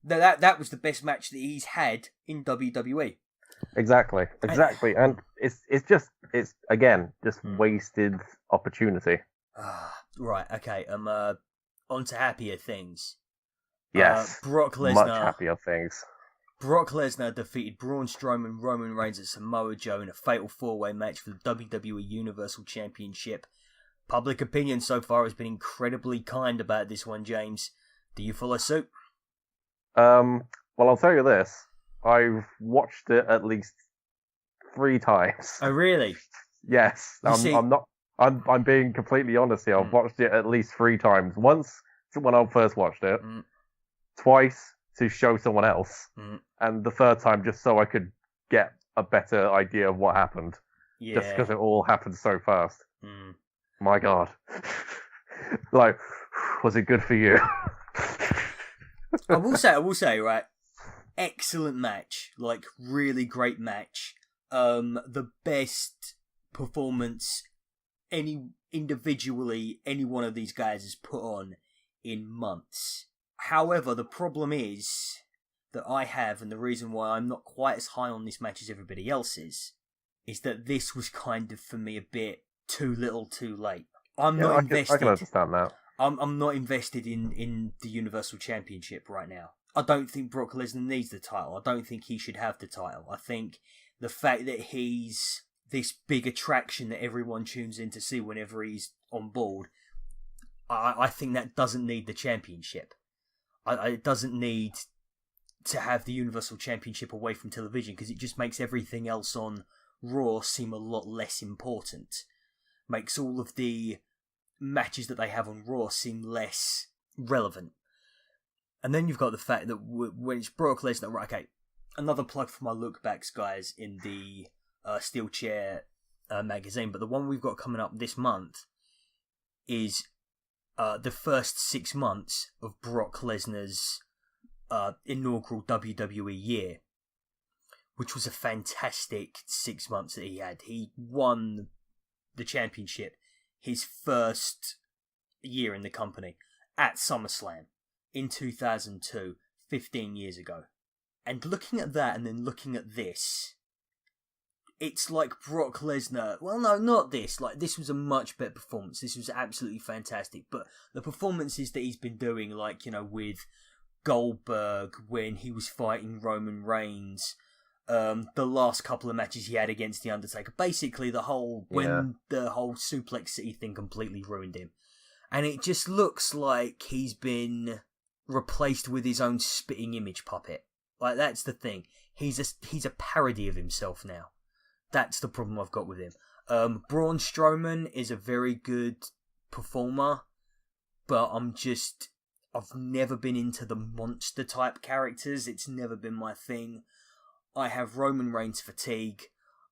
Speaker 1: that was the best match that he's had in WWE.
Speaker 4: Exactly. And it's again, just wasted opportunity.
Speaker 1: Right, okay, on to happier things.
Speaker 4: Yes,
Speaker 1: Brock Lesnar.
Speaker 4: Much happier things.
Speaker 1: Brock Lesnar defeated Braun Strowman, Roman Reigns, and Samoa Joe in a fatal 4-way match for the WWE Universal Championship. Public opinion so far has been incredibly kind about this one, James. Do you follow suit?
Speaker 4: Well, I'll tell you this. I've watched it at least 3 times.
Speaker 1: Oh, really?
Speaker 4: Yes. I'm being completely honest here. I've watched it at least 3 times. Once when I first watched it. Twice to show someone else, and the 3rd time just so I could get a better idea of what happened.
Speaker 1: Yeah.
Speaker 4: Just because it all happened so fast. My God. Like, was it good for you?
Speaker 1: I will say, right, excellent match. Like, really great match. The best performance individually any one of these guys has put on in months. However, the problem is that I have, and the reason why I'm not quite as high on this match as everybody else is that this was kind of, for me, a bit too little too late. I'm not invested.
Speaker 4: I can understand that.
Speaker 1: I'm not invested in the Universal Championship right now. I don't think Brock Lesnar needs the title. I don't think he should have the title. I think the fact that he's this big attraction that everyone tunes in to see whenever he's on board, I think that doesn't need the championship. It doesn't need to have the Universal Championship away from television, because it just makes everything else on Raw seem a lot less important. Makes all of the matches that they have on Raw seem less relevant. And then you've got the fact that when it's Brock Lesnar, right, okay, another plug for my look backs, guys, in the SteelChair magazine, but the one we've got coming up this month is the first 6 months of Brock Lesnar's inaugural WWE year, which was a fantastic 6 months that he had. He won the championship his first year in the company at SummerSlam in 2002, 15 years ago. And looking at that and then looking at this, it's like Brock Lesnar. Well, no, not this. Like, this was a much better performance. This was absolutely fantastic. But the performances that he's been doing, like, you know, with Goldberg when he was fighting Roman Reigns, the last couple of matches he had against The Undertaker, basically the whole Suplex City thing completely ruined him. And it just looks like he's been replaced with his own spitting image puppet. Like, that's the thing. He's a parody of himself now. That's the problem I've got with him. Braun Strowman is a very good performer, but I've never been into the monster type characters. It's never been my thing. I have Roman Reigns fatigue.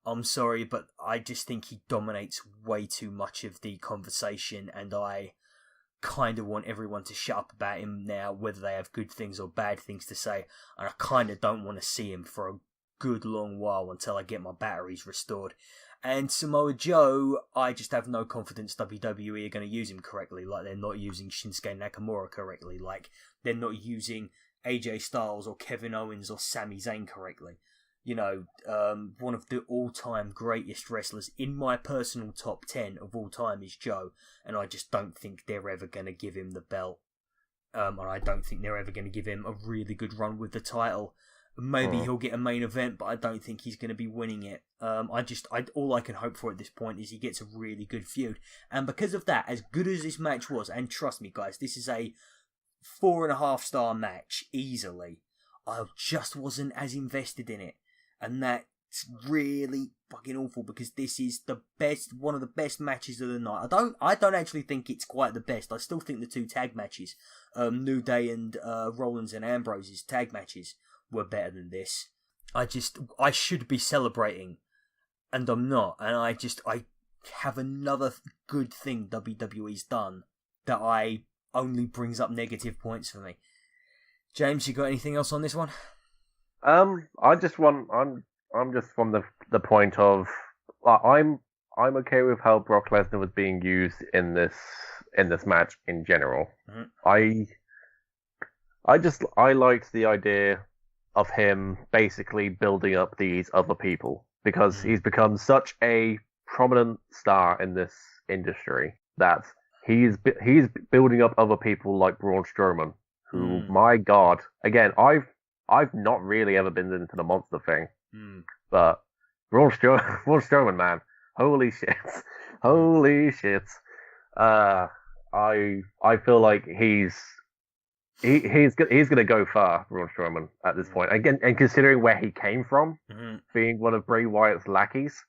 Speaker 1: I'm sorry, but I just think he dominates way too much of the conversation, and I kind of want everyone to shut up about him now, whether they have good things or bad things to say, and I kind of don't want to see him for a good long while until I get my batteries restored. And Samoa Joe, I just have no confidence WWE are going to use him correctly. Like, they're not using Shinsuke Nakamura correctly. Like, they're not using AJ Styles or Kevin Owens or Sami Zayn correctly. You know, one of the all-time greatest wrestlers in my personal top 10 of all time is Joe. And I just don't think they're ever going to give him the belt. And I don't think they're ever going to give him a really good run with the title. Maybe he'll get a main event, but I don't think he's going to be winning it. All I can hope for at this point is he gets a really good feud. And because of that, as good as this match was, and trust me guys, this is a 4.5-star match, easily, I just wasn't as invested in it. And that's really fucking awful, because this is one of the best matches of the night. I don't actually think it's quite the best. I still think the 2 tag matches, New Day and Rollins and Ambrose's tag matches, were better than this. I should be celebrating, and I'm not. And I have another good thing WWE's done that only brings up negative points for me. James, you got anything else on this one?
Speaker 4: I'm just from the point of, I'm okay with how Brock Lesnar was being used in this match in general. Mm-hmm. I liked the idea of him basically building up these other people, because he's become such a prominent star in this industry that he's building up other people like Braun Strowman, who, my God, again, I've not really ever been into the monster thing, but Braun Strowman, man, holy shit. I feel like he's going to go far, Braun Strowman, at this point. Again, and considering where he came from, being one of Bray Wyatt's lackeys,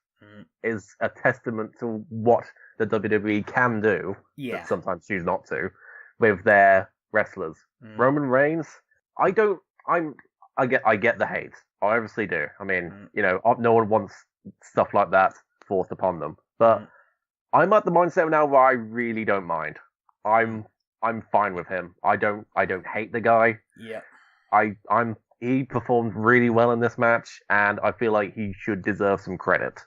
Speaker 4: is a testament to what the WWE can do, but sometimes choose not to, with their wrestlers. Roman Reigns, I get the hate. I obviously do. I mean, no one wants stuff like that forced upon them. But I'm at the mindset now where I really don't mind. I'm fine with him. I don't hate the guy.
Speaker 1: Yeah.
Speaker 4: He performed really well in this match, and I feel like he should deserve some credit.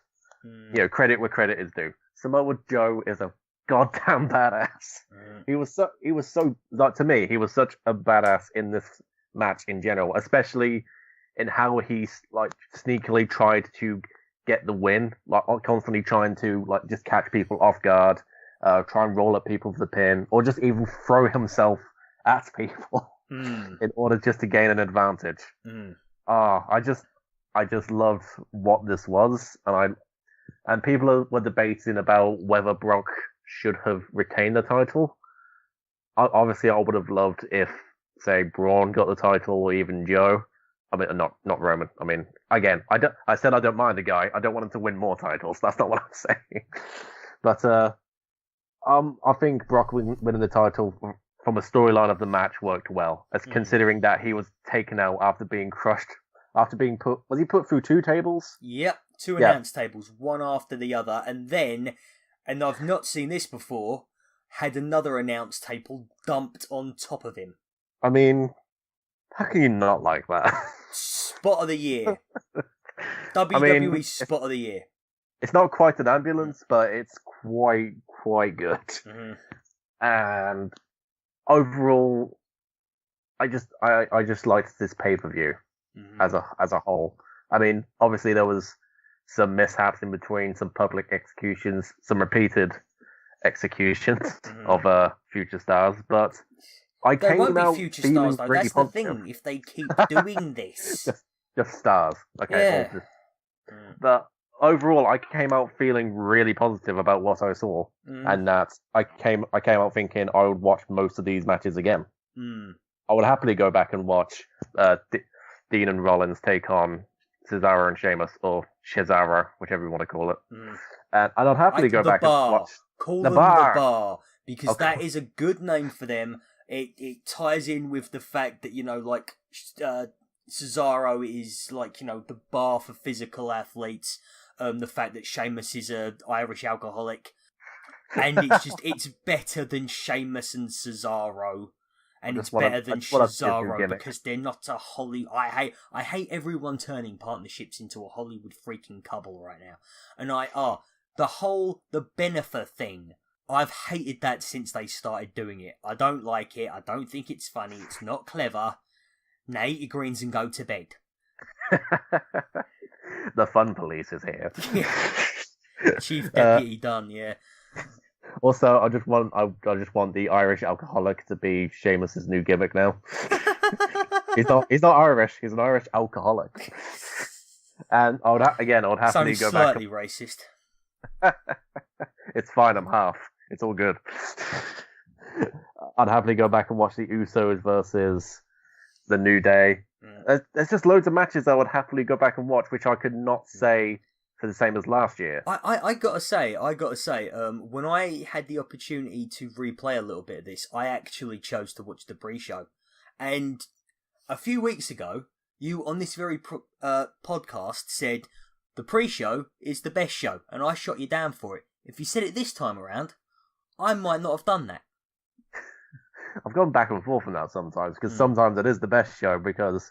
Speaker 4: Credit where credit is due. Samoa Joe is a goddamn badass. He was so like, to me, he was such a badass in this match in general, especially in how he like sneakily tried to get the win, like constantly trying to like just catch people off guard. Try and roll up people for the pin, or just even throw himself at people in order just to gain an advantage. I just loved what this was, and people were debating about whether Brock should have retained the title. Obviously, I would have loved if, say, Braun got the title, or even Joe. I mean, not Roman. I mean, again, I said I don't mind the guy. I don't want him to win more titles. That's not what I'm saying. But I think Brock winning the title from a storyline of the match worked well, as considering that he was taken out after being crushed, was he put through 2 tables?
Speaker 1: Yep, 2 announce tables, one after the other, and then, and I've not seen this before, had another announce table dumped on top of him.
Speaker 4: I mean, how can you not like that?
Speaker 1: Spot of the year. WWE spot of the year.
Speaker 4: It's not quite an ambulance, but it's quite good. And overall, I just liked this pay-per-view as a whole. I mean, obviously there was some mishaps in between, some public executions, some repeated executions of future stars, but
Speaker 1: there won't be future stars though. That's the thing. If they keep doing this,
Speaker 4: just stars. Okay, but overall, I came out feeling really positive about what I saw, and that I came out thinking I would watch most of these matches again. I would happily go back and watch Dean and Rollins take on Cesaro and Sheamus, or Cesaro, whichever you want to call it. And I'd happily go back and watch
Speaker 1: the Bar, because that is a good name for them. It ties in with the fact that, like, Cesaro is like, the bar for physical athletes. The fact that Sheamus is an Irish alcoholic, and it's better than Sheamus and Cesaro, And it's better than Cesaro because they're not a I hate everyone turning partnerships into a Hollywood freaking couple right now. And the Benefer thing, I've hated that since they started doing it. I don't like it. I don't think it's funny. It's not clever. Now eat your greens and go to bed.
Speaker 4: The fun police is here.
Speaker 1: Chief Deputy done, yeah.
Speaker 4: Also, I just want the Irish alcoholic to be Sheamus's new gimmick now. He's not Irish. He's an Irish alcoholic. And I would happily go back.
Speaker 1: Slightly racist.
Speaker 4: It's fine. I'm half. It's all good. I'd happily go back and watch the Usos versus the New Day. There's just loads of matches I would happily go back and watch, which I could not say for the same as last year.
Speaker 1: I gotta say, when I had the opportunity to replay a little bit of this, I actually chose to watch the pre-show. And a few weeks ago, you on this very podcast said the pre-show is the best show, and I shot you down for it. If you said it this time around, I might not have done that.
Speaker 4: I've gone back and forth on that sometimes, because sometimes it is the best show, because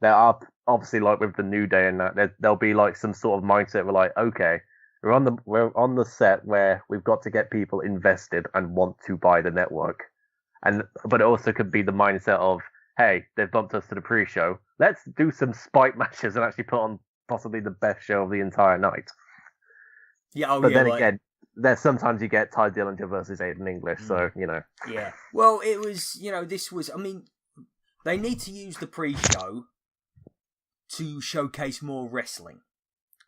Speaker 4: there are, obviously, like with the New Day and that, there'll be like some sort of mindset where like, okay, we're on the set where we've got to get people invested and want to buy the network. But it also could be the mindset of, hey, they've bumped us to the pre-show, let's do some spite matches and actually put on possibly the best show of the entire night. Again, there's sometimes you get Ty Dillinger versus Aiden English, so, you know.
Speaker 1: Yeah. Well, it was, they need to use the pre-show to showcase more wrestling.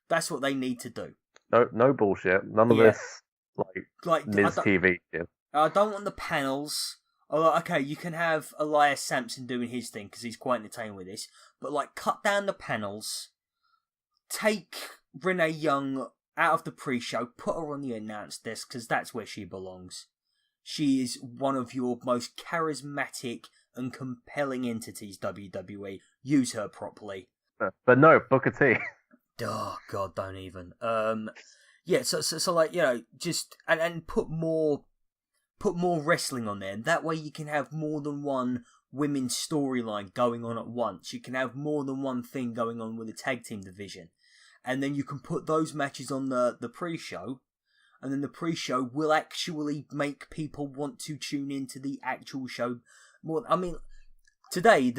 Speaker 1: That's what they need to do.
Speaker 4: No bullshit. None of this, like Miz TV shit.
Speaker 1: I don't want the panels. Okay, you can have Elias Sampson doing his thing, because he's quite entertaining with this, but, cut down the panels, take Renee Young out of the pre-show, put her on the announce desk, because that's where she belongs. She is one of your most charismatic and compelling entities, WWE. Use her properly.
Speaker 4: But no, Booker T.
Speaker 1: Oh, God, don't even. Just... And put more wrestling on there, and that way you can have more than one women's storyline going on at once. You can have more than one thing going on with the tag team division. And then you can put those matches on the pre-show, and then the pre-show will actually make people want to tune into the actual show more. I mean, today,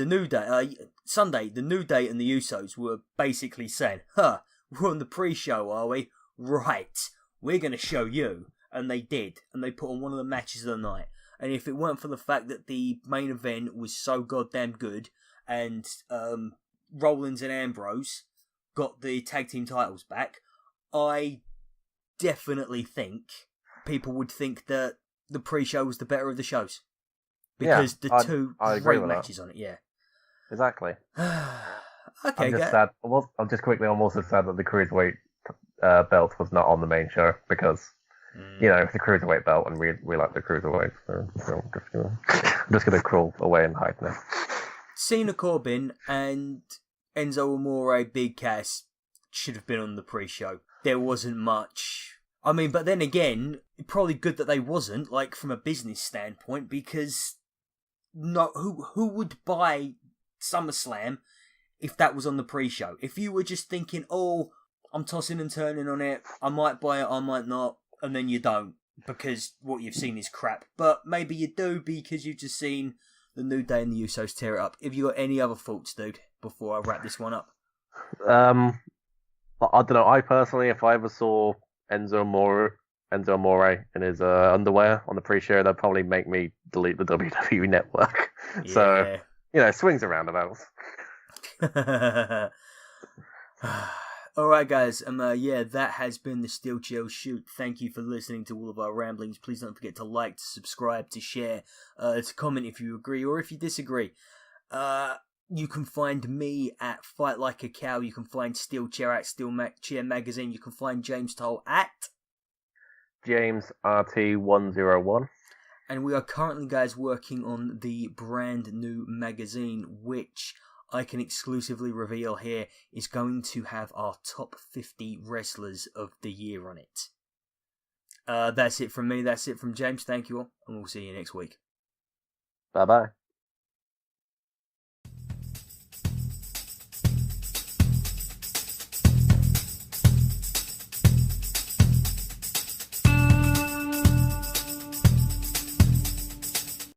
Speaker 1: Sunday, the New Day and the Usos were basically saying, we're on the pre-show, are we? Right, we're going to show you. And they did, and they put on one of the matches of the night. And if it weren't for the fact that the main event was so goddamn good, and Rollins and Ambrose got the tag team titles back, I definitely think people would think that the pre-show was the better of the shows. Because two great matches on it, yeah.
Speaker 4: Exactly.
Speaker 1: Okay,
Speaker 4: I'm just sad. I'm also sad that the Cruiserweight belt was not on the main show, because, it's the Cruiserweight belt, and we like the Cruiserweight, so I'm just going to crawl away and hide now.
Speaker 1: Cena Corbin and Enzo Amore, Big Cass should have been on the pre-show. There wasn't much. I mean, but then again, probably good that they wasn't, from a business standpoint, because who would buy SummerSlam if that was on the pre-show? If you were just thinking, I'm tossing and turning on it, I might buy it, I might not, and then you don't, because what you've seen is crap. But maybe you do, because you've just seen the New Day and the Usos tear it up. Have you got any other thoughts, dude, before I wrap this one up?
Speaker 4: I don't know. I personally, if I ever saw Enzo Amore in his underwear on the pre-show, that'd probably make me delete the WWE network. Yeah. So, swings and roundabouts.
Speaker 1: Alright guys, that has been the SteelChair Shoot. Thank you for listening to all of our ramblings. Please don't forget to like, to subscribe, to share, to comment if you agree or if you disagree. You can find me at Fight Like a Cow. You can find SteelChair at SteelChair Magazine. You can find James Toal at
Speaker 4: James RT101.
Speaker 1: And we are currently, guys, working on the brand new magazine, which I can exclusively reveal here is going to have our top 50 wrestlers of the year on it. That's it from me. That's it from James. Thank you all, and we'll see you next week.
Speaker 4: Bye-bye.